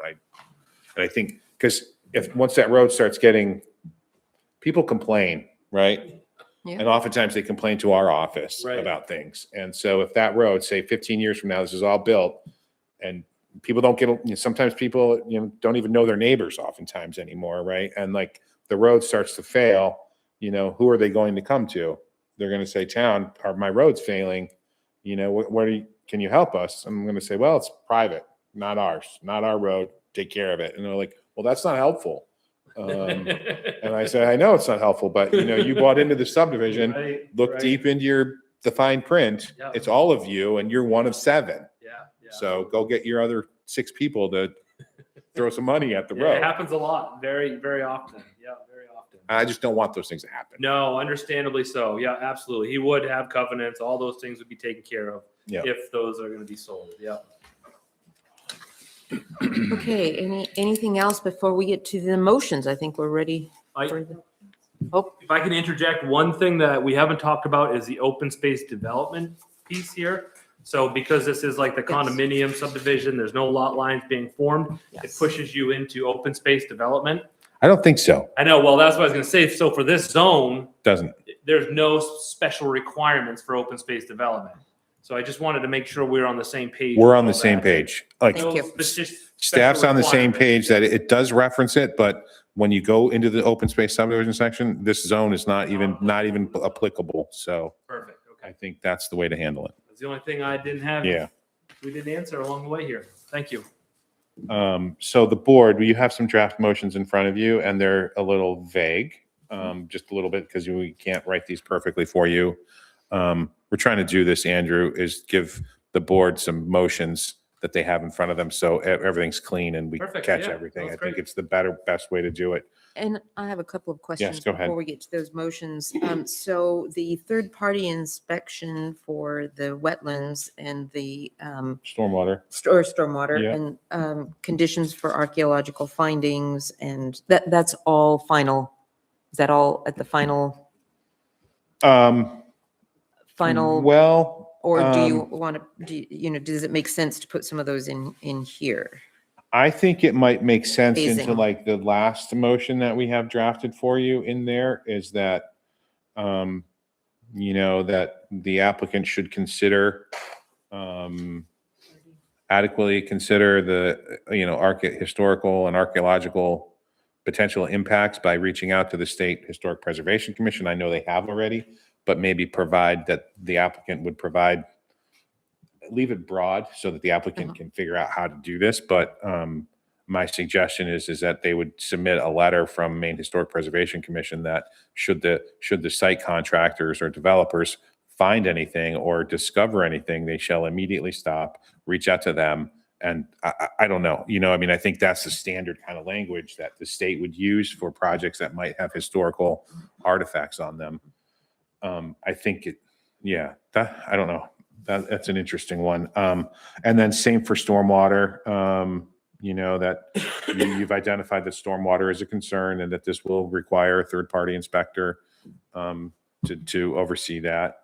I think, because once that road starts people complain, right? Yeah. And oftentimes they complain to our office Right. about things. And so if that road, say 15 years from now, this is all built, and people don't sometimes people, don't even know their neighbors oftentimes anymore, right? And like, the road starts to fail, who are they going to come to? They're going to say, town, my road's failing. Can you help us? I'm going to say, well, it's private, not ours, not our road. Take care of it. And they're like, well, that's not helpful. And I said, I know it's not helpful, but you bought into the subdivision, Right, look right. deep into the fine print. Yeah. It's all of you and you're one of 7. Yeah, yeah. So go get your other 6 people to throw some money at the Yeah, it road. happens a lot, very, very often. Yeah, very often. I just don't want those things to happen. No, understandably so. Yeah, absolutely. He would have covenants. All those things would be taken care of Yeah. if those are going to be sold. Yeah. Okay, anything else before we get to the motions? I think we're ready for the, oh, If I can interject, one thing that we haven't talked about is the open space development piece here. So because this is like the condominium subdivision, there's no lot lines being formed. It yes. pushes you into open space development. I don't think so. I know, well, that's what I was going to say. So for this zone, Doesn't. there's no special requirements for open space development. So I just wanted to make sure we're on the same page. We're on the with same that. page. Like Thank you. No special staff's on the same requirements. page that it does reference it, but when you go into the open space subdivision section, this zone is not even applicable. So Perfect, I okay. think that's the way to handle it. That's the only thing I didn't have. Yeah. We didn't answer along the way here. Thank you. So the board, you have some draft motions in front of you and they're a little vague, just a little bit because we can't write these perfectly for you. We're trying to do this, Andrew, is give the board some motions that they have in front of them. So everything's clean and we Perfect, catch yeah, everything. I that's think great. it's the best way to do it. And I have a couple of questions go ahead. before we get to those motions. So the third-party inspection for the wetlands and the Stormwater. stormwater Yeah. and conditions for archaeological findings, and that's all final. Is that all at the final, Well, or do you want to, does it make sense to put some of those in here? I think it might make sense into Phasing. like the last motion that we have drafted for you in there is that, that the applicant should consider, adequately consider the, historical and archaeological potential impacts by reaching out to the State Historic Preservation Commission. I know they have already, but maybe provide that the applicant would provide, leave it broad so that the applicant can figure out how to do this. But my suggestion is that they would submit a letter from Maine Historic Preservation Commission that should the site contractors or developers find anything or discover anything, they shall immediately stop, reach out to them. And I don't know, I think that's the standard kind of language that the state would use for projects that might have historical artifacts on them. I think I don't know. That's an interesting one. And then same for stormwater, that you've identified that stormwater is a concern and that this will require a third-party inspector to oversee that.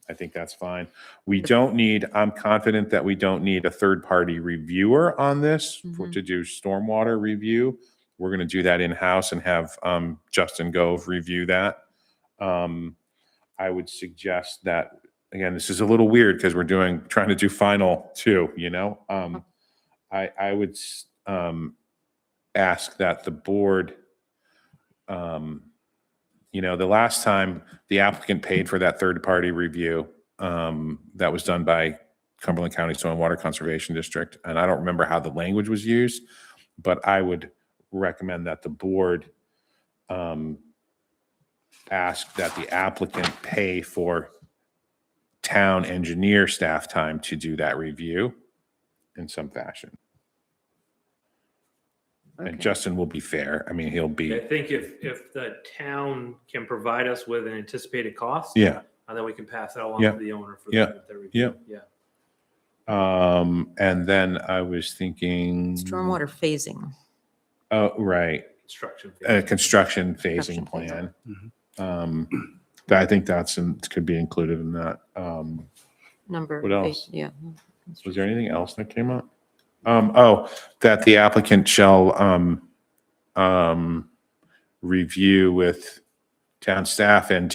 I think that's fine. I'm confident that we don't need a third-party reviewer on this to do stormwater review. We're going to do that in-house and have Justin Gove review that. I would suggest that, again, this is a little weird because we're trying to do final too, I would ask that the board, the last time the applicant paid for that third-party review, that was done by Cumberland County Soil and Water Conservation District, and I don't remember how the language was used, but I would recommend that the board ask that the applicant pay for town engineer staff time to do that review in some fashion. Okay. And Justin will be fair. I mean, he'll I be, think if the town can provide us with an anticipated cost, yeah. and then we can pass that along Yeah. to the owner for Yeah. their review. Yeah. And then I was thinking. Stormwater phasing. Oh, right. Construction. Construction phasing Construction plan. I think could be included in that. Number. What else? Yeah. Was there anything else that came up? That the applicant shall review with town staff and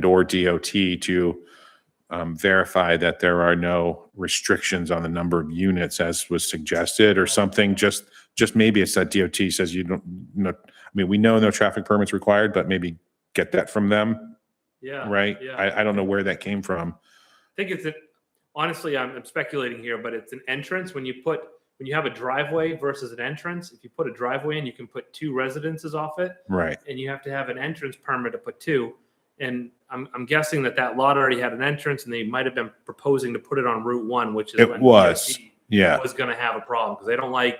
or DOT to verify that there are no restrictions on the number of units as was suggested or something. Just maybe it's that DOT says you don't, I mean, we know no traffic permits required, but maybe get that from them, Yeah. right? Yeah. I don't know where that came from. I think honestly, I'm speculating here, but it's an entrance. When you have a driveway versus an entrance, if you put a driveway in, you can put 2 residences off it, Right. and you have to have an entrance permit to put 2. And I'm guessing that lot already had an entrance, and they might have been proposing to put it on Route 1, which is It when was, DOT yeah. was going to have a problem because they don't like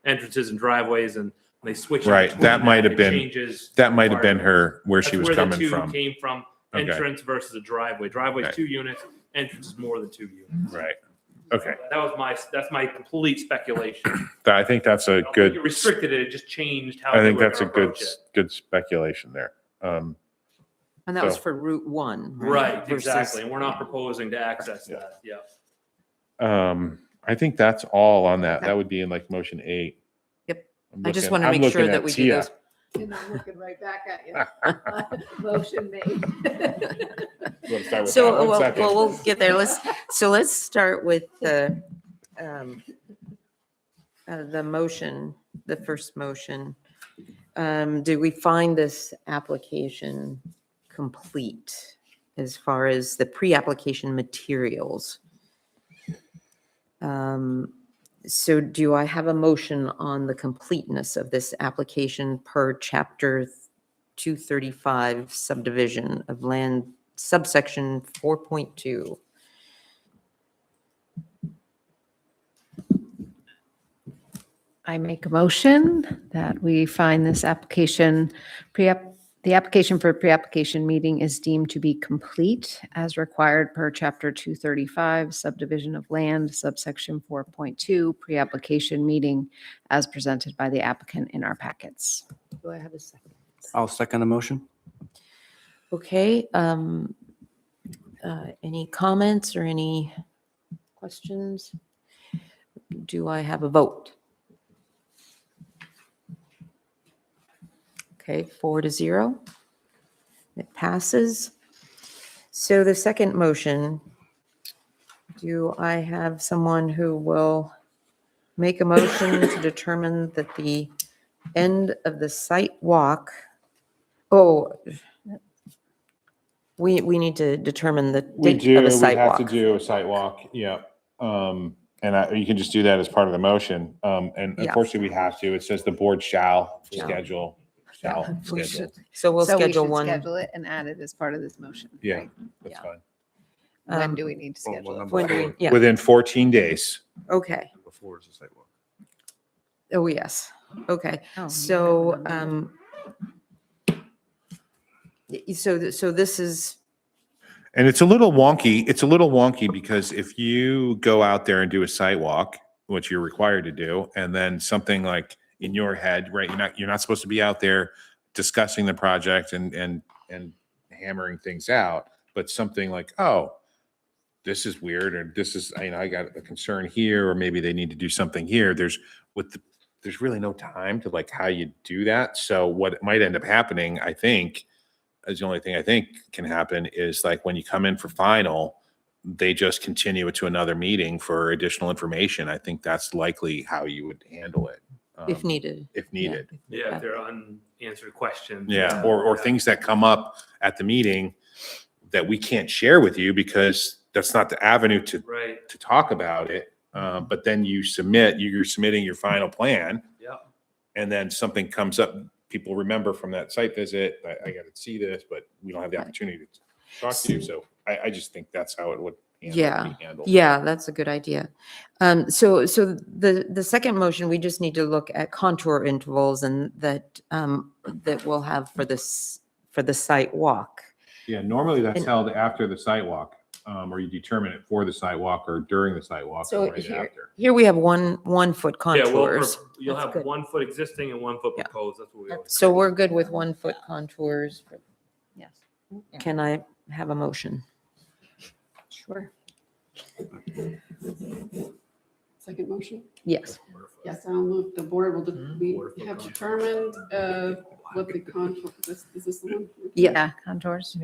entrances and driveways, and when they switch. in Right, between that might have it been- changes That might have been requirements. her, where she That's was where coming the 2 from. came from, Okay. entrance versus a driveway. Driveway's Okay. 2 units, entrance is more than 2 units. Right. Okay. That's my complete speculation. I think that's I a don't think good, it restricted it, it just changed how. I they think were that's a gonna good, approach it. good speculation there. And that was So- for Route 1, Right, Versus- exactly. And we're not proposing to access Yeah. that, yeah. I think that's all on that. That would be in like motion 8. Yep. I'm I just looking- want to I'm make sure looking that at we do Tia. those. And I'm looking right back at you. Motion made. You wanna start with So, that one well, second? we'll get there. Let's start with the motion, the first motion. Do we find this application complete as far as the pre-application materials? So do I have a motion on the completeness of this application per chapter 235 subdivision of land subsection 4.2? I make a motion that we find this application, the application for a pre-application meeting is deemed to be complete as required per chapter 235 subdivision of land subsection 4.2 pre-application meeting as presented by the applicant in our packets. Do I have a second? I'll second the motion. Okay, any comments or any questions? Do I have a vote? Okay, 4-0. It passes. So the second motion, do I have someone who will make a motion to determine that the end of the site walk, we need to determine the We date do, of a we site have to walk. do a site walk, yeah. And you can just do that as part of the motion. And Yeah. unfortunately, we have to. It says the board shall Shall. schedule. We should- So we'll So we schedule should one. Schedule it and add it as part of this motion. Yeah, right? that's Yeah. fine. When Um, do we need to schedule it? When do we, yeah, Within 14 days. okay. Before is a sidewalk. Oh, yes. Okay. Oh, So, yeah. so this is, And it's a little wonky. It's a little wonky because if you go out there and do a site walk, which you're required to do, and then something like in your head, right? You're not supposed to be out there discussing the project and hammering things out, but something like, oh, this is weird, or this is, I got a concern here, or maybe they need to do something here. There's really no time to like how you do that. So what might end up happening, I think, is the only thing I think can happen is like when you come in for final, they just continue it to another meeting for additional information. I think that's likely how you would handle it. if needed. If needed. Yeah, if there are unanswered questions. Yeah, or things that come up at the meeting that we can't share with you because that's not the avenue to Right, talk about it. But then you're submitting your final plan, yeah. and then something comes up. People remember from that site visit, I got to see this, but we don't have the opportunity to talk to you. So I just think that's how it would be handled. Yeah, that's a good idea. So the second motion, we just need to look at contour intervals and that we'll have for the site walk. Yeah, normally that's And- held after the site walk, or you determine it for the site walk or during the site walk So or right after. Here we have 1 foot Yeah, contours. you'll That's have good. 1 foot existing and 1 foot Yeah. proposed. That's what we always. So we're good with 1 foot contours. Yes. Can I have a motion? Sure. Second motion? Yes. Yes, I'll move, the board will, we Board will have contour. determined what the contour, is this the one? Yeah. Yeah, contours.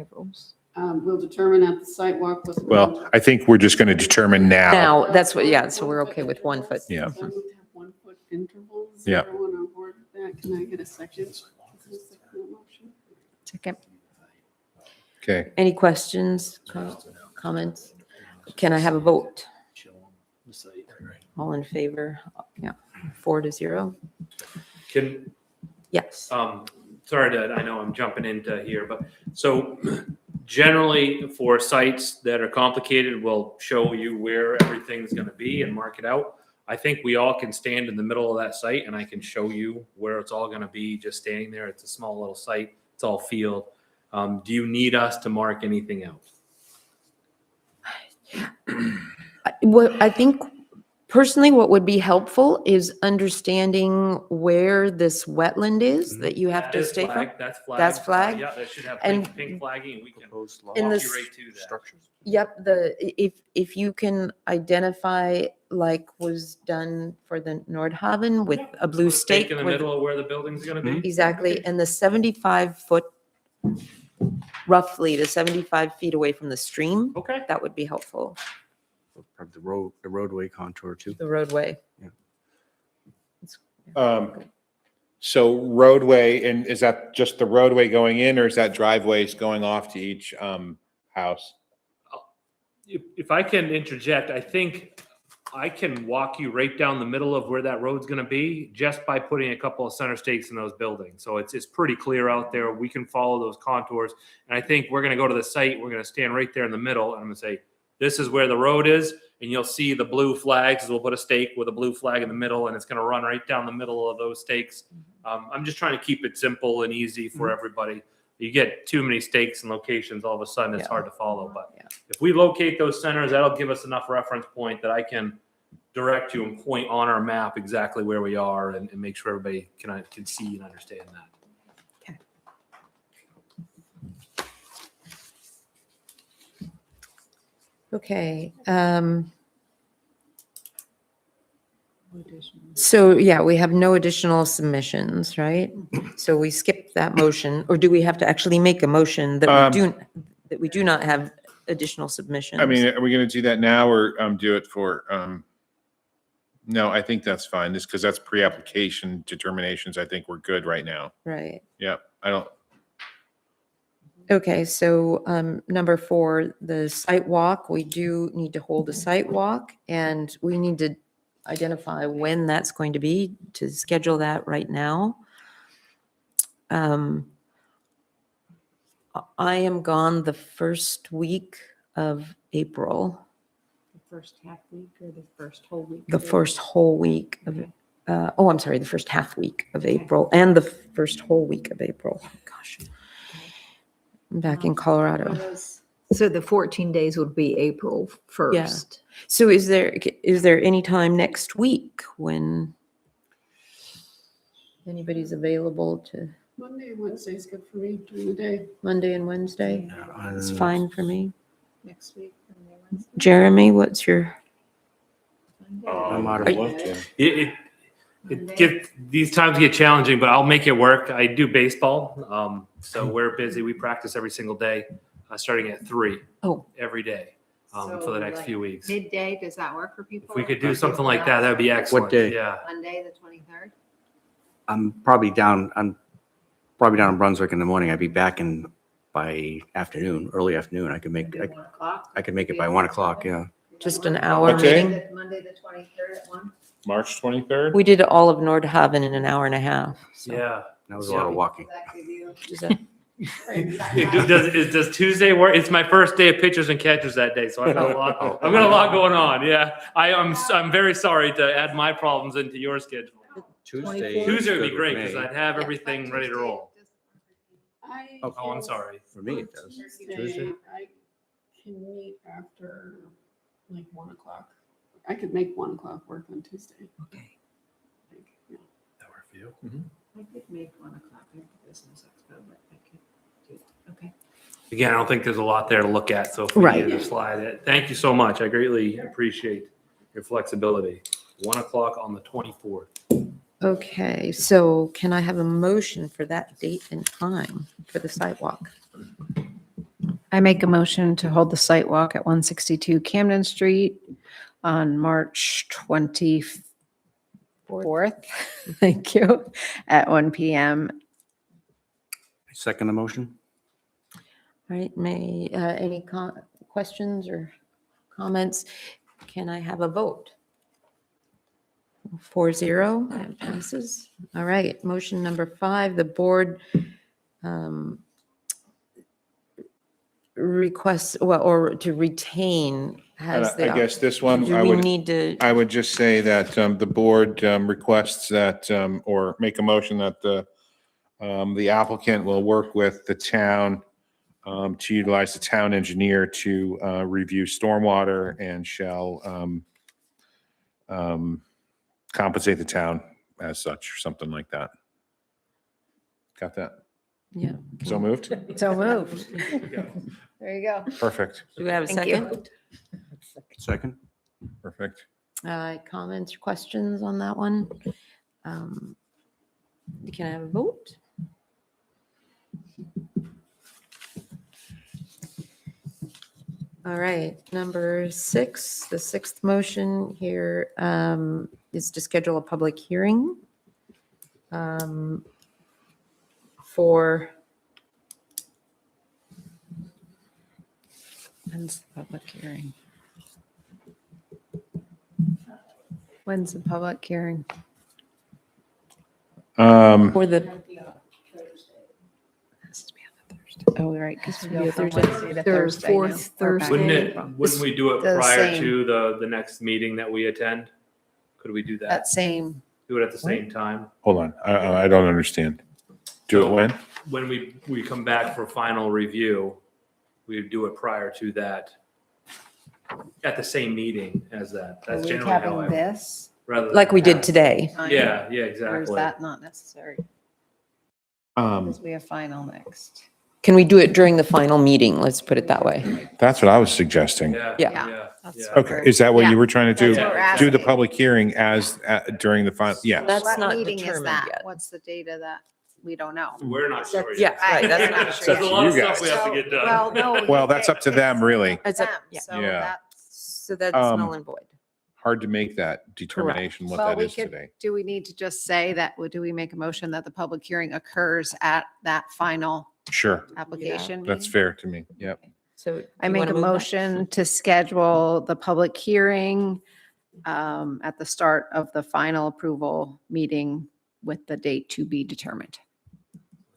We'll determine at the site walk with. Well, I think we're just going to determine now. Now, that's what, yeah, so we're okay with 1 foot. Yeah. So I'm going to have 1 foot intervals. Is Yeah. everyone on board with that? Can I get a second? Is there a second motion? Second. Okay. Any questions, comments? Can I have a vote? All in favor? Yeah, 4-0. Can, Yes. sorry to, I know I'm jumping into here, but so generally for sites that are complicated, we'll show you where everything's gonna be and mark it out. I think we all can stand in the middle of that site and I can show you where it's all gonna be, just standing there. It's a small little site. It's all field. Do you need us to mark anything out? What I think personally, what would be helpful is understanding where this wetland is that you have That to is stay from. flagged. That's flagged. That's flagged? Yeah, that should have And- pink flagging and we can walk In you this- right to that. Structures. Yep, if you can identify, like was done for the Nordhaven with a blue Put stake. in the with- middle of where the building's gonna be. Exactly, and the 75 foot, roughly the 75 feet away from the stream, Okay. that would be helpful, The roadway contour too. the roadway. So roadway, and is that just the roadway going in or is that driveways going off to each house? If I can interject, I think I can walk you right down the middle of where that road's gonna be just by putting a couple of center stakes in those buildings. So it's pretty clear out there. We can follow those contours. And I think we're gonna go to the site, we're gonna stand right there in the middle and I'm gonna say, this is where the road is. And you'll see the blue flags. We'll put a stake with a blue flag in the middle and it's gonna run right down the middle of those stakes. I'm just trying to keep it simple and easy for everybody. You get too many stakes and locations, all of a sudden it's Yeah. hard to follow. But Yeah. if we locate those centers, that'll give us enough reference point that I can direct you and point on our map exactly where we are and make sure everybody can see and understand that. Okay. So, yeah, we have no additional submissions, right? So we skipped that motion, or do we have to actually make a motion that we do not have additional submissions? I mean, are we going to do that now or do it for, no, I think that's fine. Just because that's pre-application determinations. I think we're good right now. Right. Yeah, I don't, Okay, so number 4, the site walk, we do need to hold a site walk and we need to identify when that's going to be, to schedule that right now. I am gone the first week of April, The first half week or the first whole week? the first whole week of, I'm sorry, the first half week of April and the first whole week of April. Gosh. I'm back in Colorado. So the 14 days would be April 1st. So is there any time next week when anybody's available to Monday and Wednesday is good for me during the day. Monday and Wednesday? It's On- fine for me. Next week. Monday, Wednesday. Jeremy, what's your, I'm out Are of you- luck, yeah. These times get challenging, but I'll make it work. I do baseball. So we're busy. We practice every single day, starting at 3 Oh. every day for the next few weeks. If Midday, does that work for people? we could do something like that, that'd be excellent. day? Yeah. Monday, the 23rd? I'm probably down in Brunswick in the morning. I'd be back in by afternoon, early afternoon. I could make it by 1 o'clock, yeah. just an hour Okay. meeting? Monday, the 23rd at 1? March 23rd? We did all of Nordhaven in an hour and a half. So Yeah. That was a lot of walking. does that- Does Tuesday work? It's my first day of pitchers and catchers that day, so I've got a lot. I've got a lot going on. Yeah, I'm very sorry to add my problems into your schedule. Tuesday. Tuesday would good be with great me. because I'd have everything ready to roll. Oh, I'm sorry. For me, it does. Tuesday, I can meet after like 1 o'clock. I could make 1 o'clock work on Tuesday. Okay. Yeah. That work for you? I could make 1 o'clock at the business expo, but I could do it. Okay. Again, I don't think there's a lot there to look at, so if we Right. need to slide it. Thank you so much. I greatly appreciate your flexibility. 1 o'clock on the 24th. Okay, so can I have a motion for that date and time for the sidewalk? I make a motion to hold the site walk at 162 Camden Street on March 24th. Thank you, at 1 PM. Second the motion? All right, any questions or comments? Can I have a vote? 4-0, that passes. All right, motion number 5, the board requests, or to retain has the. I guess this one, Do I we would, need to, I would just say that the board requests that, or make a motion that the applicant will work with the town to utilize the town engineer to review stormwater and shall compensate the town as such, or something like that. Got that? yeah. So moved? So moved. There you go. Perfect, Do we have a Thank you. second? Second? perfect. Comments or questions on that one? Can I have a vote? All right, number 6, the 6th motion here is to schedule a public hearing for, When's the public hearing? When's the public hearing? for the, Has to be on a Thursday. Oh, right, because we be go a from Thursday. Wednesday to Third, Thursday now. fourth We're back. Thursday. Wouldn't we do it The prior same. to the next meeting that we attend? Could we do that? That same, Do it at the same time? Hold on, I don't understand. Do it when? When we come back for final review, we do it prior to that, at the same meeting as that. are That's we generally how having I, this? rather than like we did have- today. Yeah, yeah, Or is exactly. that not necessary? Because we have final next. Can we do it during the final meeting? Let's put it that way. That's what I was suggesting. Yeah, Yeah. yeah, That's yeah. Okay, is that what Yeah, you were trying to do? that's what we're Do the asking. public hearing as, during the final, yeah. That's What not meeting is determined that? yet. What's the date of that? We don't know. We're not sure Yeah, yet. right, that's not There's sure. a lot of You stuff we guys. have to get done. Well, no. Well, that's up to them, really. It's up- Them, yeah. So Yeah. that's, So that's Um, null and void. Hard to make that determination what well, that we is could, today. do we need to just say that, do we make a motion that the public hearing occurs at that final Sure, application? that's meeting? fair to me, yep. So I you make wanna a move that? motion to schedule the public hearing at the start of the final approval meeting with the date to be determined.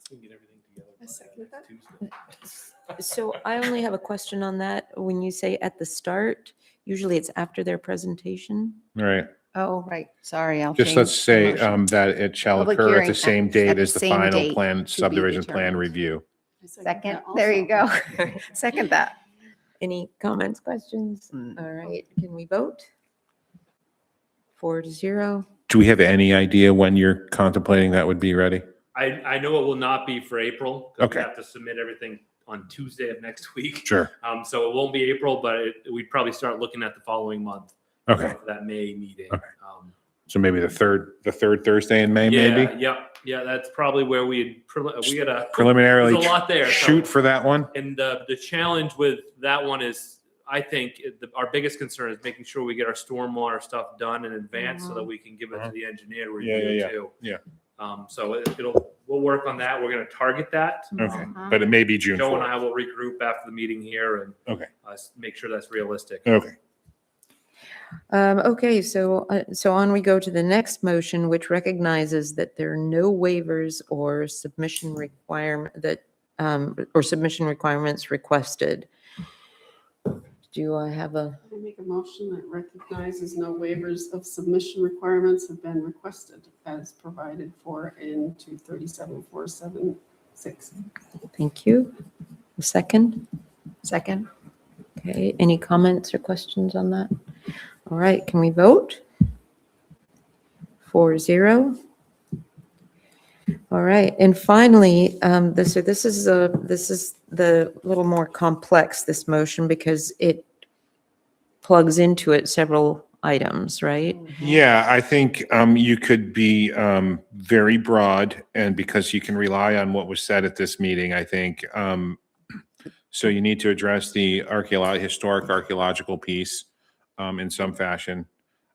We can get everything together I by second that. Tuesday. So I only have a question on that. When you say at the start, usually it's after their presentation. All right, Oh, right, sorry, I'll just change let's the say motion. that it shall Public occur at hearing the same at date the as the same final date plan, to be subdivision plan determined. review. I Second, that there you go. also. Second that. Any comments, questions? Mm. All right, can we vote? 4-0. Do we have any idea when you're contemplating that would be ready? I know it will not be for April. 'Cause we Okay. have to submit everything on Tuesday of next week. Sure, So it won't be April, but we'd probably start looking at the following month. okay, For that May meeting. Okay. so maybe the third Thursday in May, Yeah, maybe? yeah, that's probably where we had a. Preliminarily There's a lot there. so- shoot for that one? And the challenge with that one is, I think, our biggest concern is making sure we get our stormwater stuff done in advance so that we can give it to the engineer to Yeah, yeah, review yeah, too. yeah. So we'll work on that. We're gonna target that. Okay, but it may be June Joe and 4th. I will regroup after the meeting here and Okay. make sure that's realistic. Okay, Okay, so on we go to the next motion, which recognizes that there are no waivers or submission submission requirements requested. Do I have a, I make a motion that recognizes no waivers of submission requirements have been requested as provided for in 237-476. thank you. A second? Second. Okay, any comments or questions on that? All right, can we vote? 4-0. All right, and finally, this is the little more complex, this motion, because it plugs into it several items, right? yeah, I think you could be very broad, and because you can rely on what was said at this meeting, I think So you need to address the historic archaeological piece in some fashion.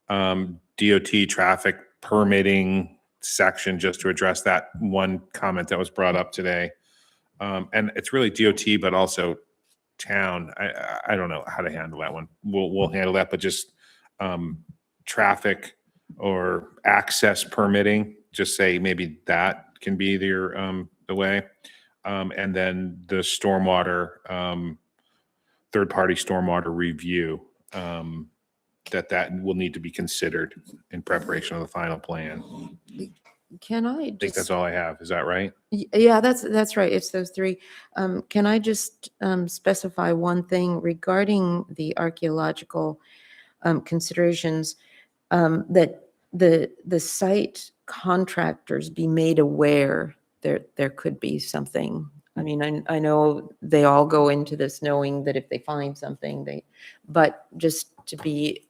DOT traffic permitting section, just to address that one comment that was brought up today. And it's really DOT, but also town. I don't know how to handle that one. We'll handle that, but just traffic or access permitting, just say maybe that can be the way. And then the stormwater, third-party stormwater review, that will need to be considered in preparation of the final plan. Can I I think just? that's all I have. Is that right? Yeah, that's right. It's those three. Can I just specify one thing regarding the archaeological considerations, that the site contractors be made aware there could be something. I mean, I know they all go into this knowing that if they find something, but just to be,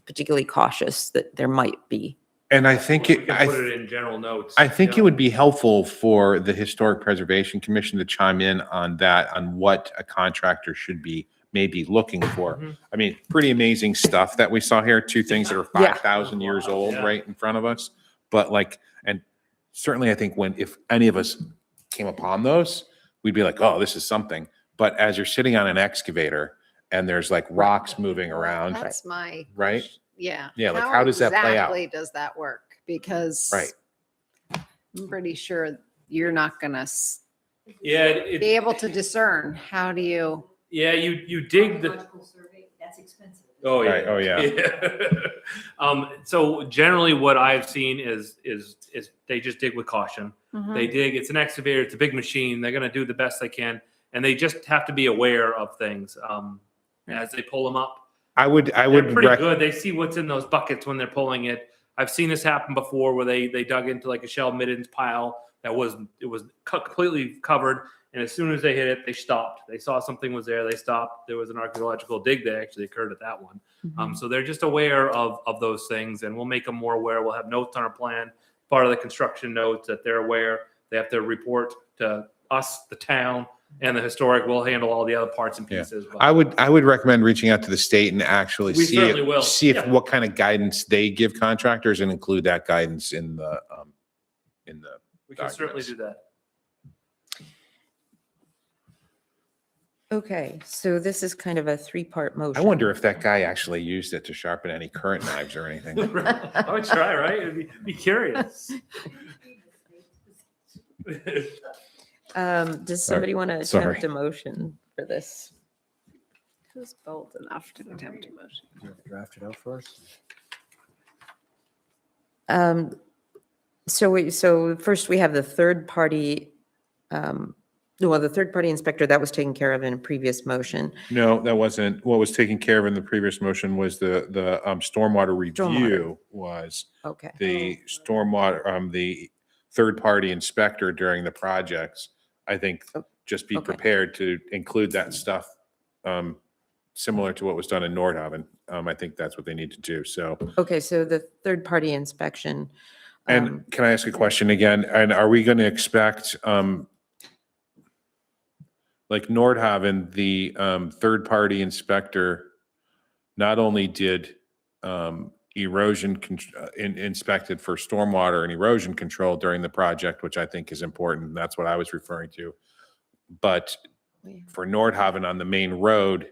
particularly cautious that there might be. And I think We can put it in general notes. I think yeah. it would be helpful for the Historic Preservation Commission to chime in on that, on what a contractor should be maybe looking for. Mhm. I mean, pretty amazing stuff that we saw here, two things that are Yeah. 5,000 years old Yeah. right in front of us. But and certainly I think if any of us came upon those, we'd be like, oh, this is something. But as you're sitting on an excavator and there's like rocks moving around, That's my. right? Yeah. Yeah, like, how does that play out? Exactly does that work? Because. Right. I'm pretty sure you're not gonna Yeah, be able to discern. How do you? yeah, you dig the. That's expensive. Oh, yeah. Right, oh, yeah. So generally what I've seen is they just dig with caution. Mm-hmm. They dig, it's an excavator, it's a big machine. They're going to do the best they can. And they just have to be aware of things as they pull them up. I would They're pretty good. They see what's in those buckets when they're pulling it. I've seen this happen before where they dug into like a shell middens pile it was completely covered. And as soon as they hit it, they stopped. They saw something was there. They stopped. There was an archaeological dig that actually occurred at that one. So they're just aware of those things, and we'll make them more aware. We'll have notes on our plan, part of the construction notes that they're aware. They have to report to us, the town, and the historic. We'll handle all the other parts and pieces. But I would recommend reaching out to the state and actually We see certainly will. Yeah. what kind of guidance they give contractors and include that guidance in the we can certainly do that. Okay, so this is kind of a three-part I motion. wonder if that guy actually used it to sharpen any current knives or anything. I would try, right? Be curious. Does somebody want to Sorry. attempt a motion for this? Who's bold enough to attempt a motion? Draft it out first. So first we have the third party, the third party inspector that was taken care of in a previous motion. No, that wasn't. What was taken care of in the previous motion was the stormwater review was Okay. the stormwater, the third-party inspector during the projects. I think just be Okay. prepared to include that stuff, similar to what was done in Nordhaven. I think that's what they need to do. So, Okay, so the third party inspection. and can I ask a question again? And are we going to expect, like Nordhaven, the third-party inspector not only did erosion inspected for stormwater and erosion control during the project, which I think is important. That's what I was referring to. But for Nordhaven on the main road,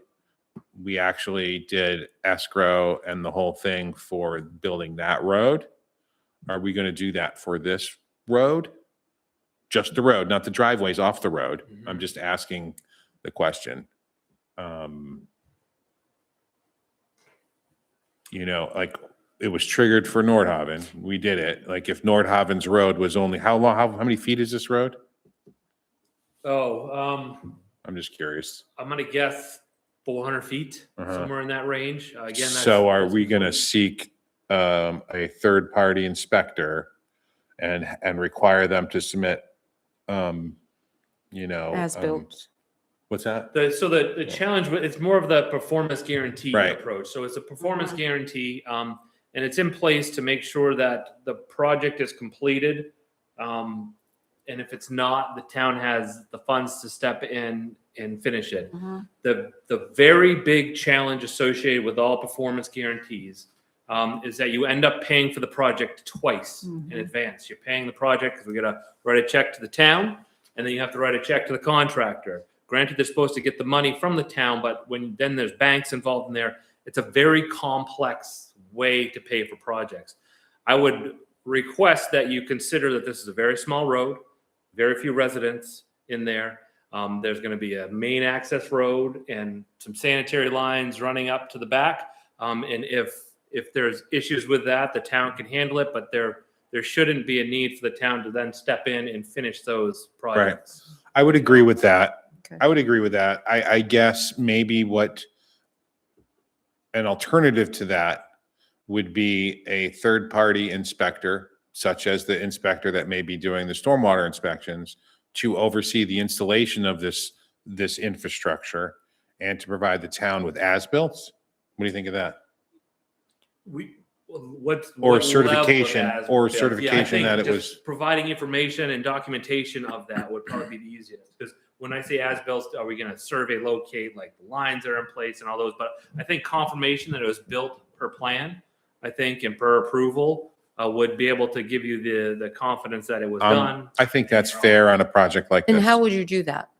we actually did escrow and the whole thing for building that road. Are we going to do that for this road? Just the road, not the driveways off the road. I'm just asking the question. Like it was triggered for Nordhaven. We did it. Like if Nordhaven's road was only, how long, how many feet is this road? Oh, I'm just curious. I'm gonna guess 400 feet, Uh-huh. somewhere in that range. Again, So are we going to seek a third-party inspector and require them to submit, As built. what's that? The challenge, it's more of the performance guarantee Right. approach. So it's a performance guarantee, and it's in place to make sure that the project is completed and if it's not, the town has the funds to step in and finish it. The very big challenge associated with all performance guarantees is that you end up paying for the project twice in advance. You're paying the project because we got to write a check to the town, and then you have to write a check to the contractor. Granted, they're supposed to get the money from the town, but when then there's banks involved in there, it's a very complex way to pay for projects. I would request that you consider that this is a very small road, very few residents in there. There's going to be a main access road and some sanitary lines running up to the back. And if there's issues with that, the town can handle it, but there shouldn't be a need for the town to then step in and finish those projects. I would agree with that. Okay. I would agree with that. I guess maybe what an alternative to that would be a third-party inspector, such as the inspector that may be doing the stormwater inspections, to oversee the installation of this infrastructure and to provide the town with as-built. What do you think of that? Or What certification, level of or as-built? certification I think that it just was, providing information and documentation of that would probably be the easiest. Because when I say as-built, are we going to survey locate like the lines that are in place and all those? But I think confirmation that it was built per plan, I think, and per approval would be able to give you the confidence that it was done. I think that's fair on a project like this. And how would you do that?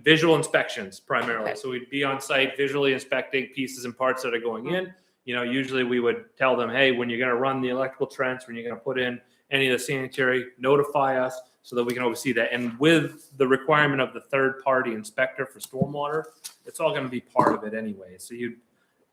Visual inspections primarily. Okay. So we'd be on site visually inspecting pieces and parts that are going in. You know, usually we would tell them, hey, when you're going to run the electrical trench, when you're going to put in any of the sanitary, notify us so that we can oversee that. And with the requirement of the third-party inspector for stormwater, it's all going to be part of it anyway. So you'd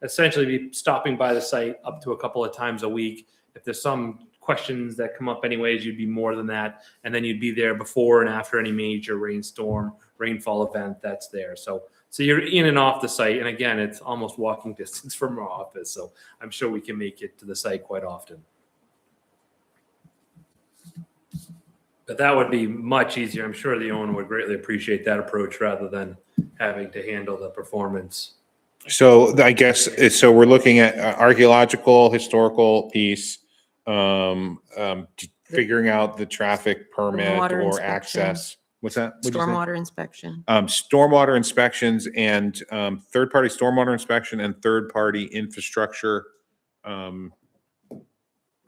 essentially be stopping by the site up to a couple of times a week. If there's some questions that come up anyways, you'd be more than that. And then you'd be there before and after any major rainfall event that's there. So you're in and off the site. And again, it's almost walking distance from our office. So I'm sure we can make it to the site quite often. But that would be much easier. I'm sure the owner would greatly appreciate that approach rather than having to handle the performance. So I guess, so we're looking at archaeological, historical piece, figuring out the traffic permit Stormwater or inspection. access. What's that? What'd you say? Stormwater inspection. Stormwater inspections and third-party stormwater inspection and third-party infrastructure. I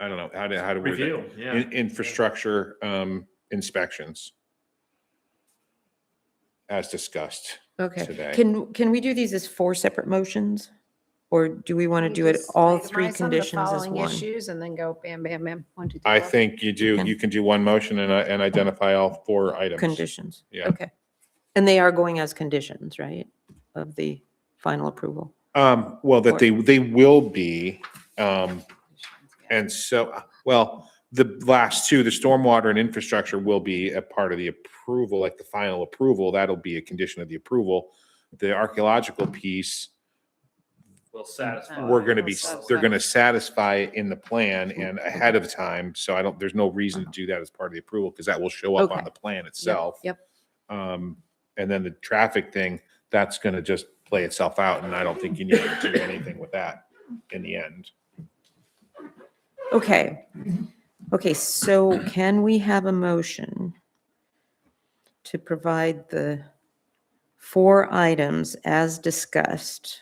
don't know how to word Review, that. yeah. Infrastructure inspections, as discussed Okay. today. Can we do these as 4 separate motions? Or do we want to do it all 3 conditions as one? Issues and then go bam, bam, bam. 1, 2, 3, I 4. think you do. Okay. You can do one motion and identify all 4 items. Conditions? Yeah. Okay. And they are going as conditions, right, of the final approval? Well, that they will be, and so, well, the last 2, the stormwater and infrastructure will be a part of the approval, like the final approval. That'll be a condition of the approval. The archaeological piece, Will satisfy. we're going to be, Satisfy. they're going to satisfy in the plan and ahead of time. So there's no reason to do that as part of the approval because that will show up on Okay. the plan itself. Yep. And then the traffic thing, that's going to just play itself out. And I don't think you need to do anything with that in the end. Okay. Okay, so can we have a motion to provide the 4 items as discussed?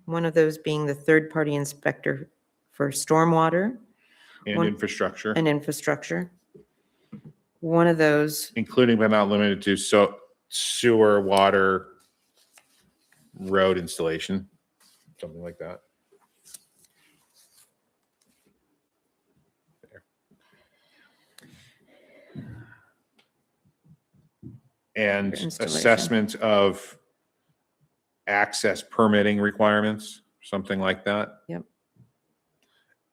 One of those being the third-party inspector for stormwater And One- infrastructure, and infrastructure. One of those, including but not limited to sewer, water, road installation, something like that. And Installation. assessment of access permitting requirements, something like that.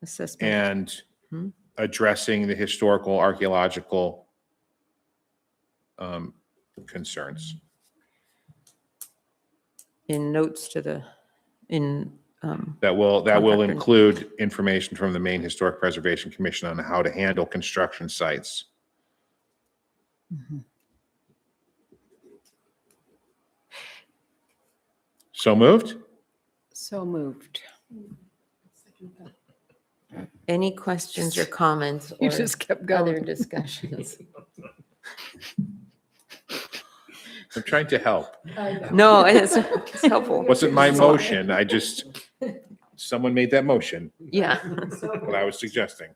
assessment, And Hmm. addressing the historical, archaeological concerns. in notes to the, in, That will Contractor. include information from the Maine Historic Preservation Commission on how to handle construction sites. So moved? So moved. any questions or comments You or just kept other going. discussions? I'm trying to help. No, it's helpful. Wasn't my motion. Someone made that motion, Yeah. what I was suggesting.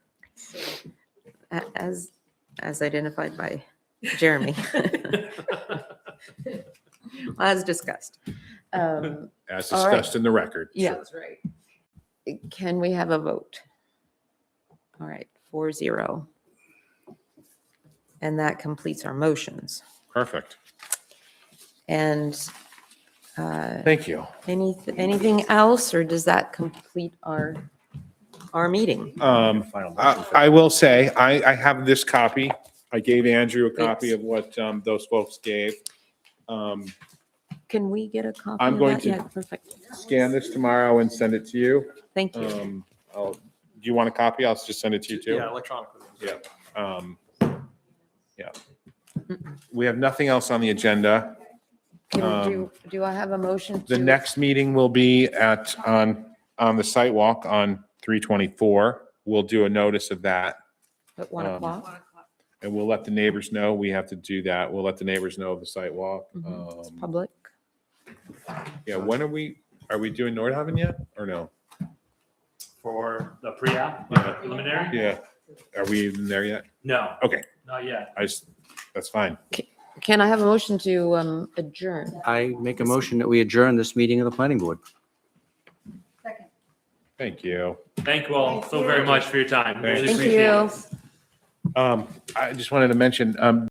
As identified by Jeremy. As discussed. As All right. discussed in the record. Yeah. Can we have a vote? All right, 4-0. And that completes our motions. Perfect. And Thank you. anything else, or does that complete our meeting? I will say, I have this copy. I gave Andrew a copy of what those folks gave. Can we get a copy I'm of going that? to Yeah, perfect. Scan this tomorrow and send it to you. Thank you. Do you want a copy? I'll just send it to you too. Yeah, electronically. Yeah. We have nothing else on the agenda. Do I have a motion? The to- next meeting will be on the site walk on 3/24. We'll do a notice of that. At 1 o'clock? And we'll let the neighbors know. We have to do that. We'll let the neighbors know of the site walk. It's public. Yeah, when are we doing Nordhaven yet or no? For the pre-app, Yeah. preliminary? Yeah. Are we even there yet? No, Okay, not yet. that's fine. Can I have a motion to adjourn? I make a motion that we adjourn this meeting of the planning board. Thank you. Thank you all so very much for your time. Really Thank appreciate it. you. I just wanted to mention,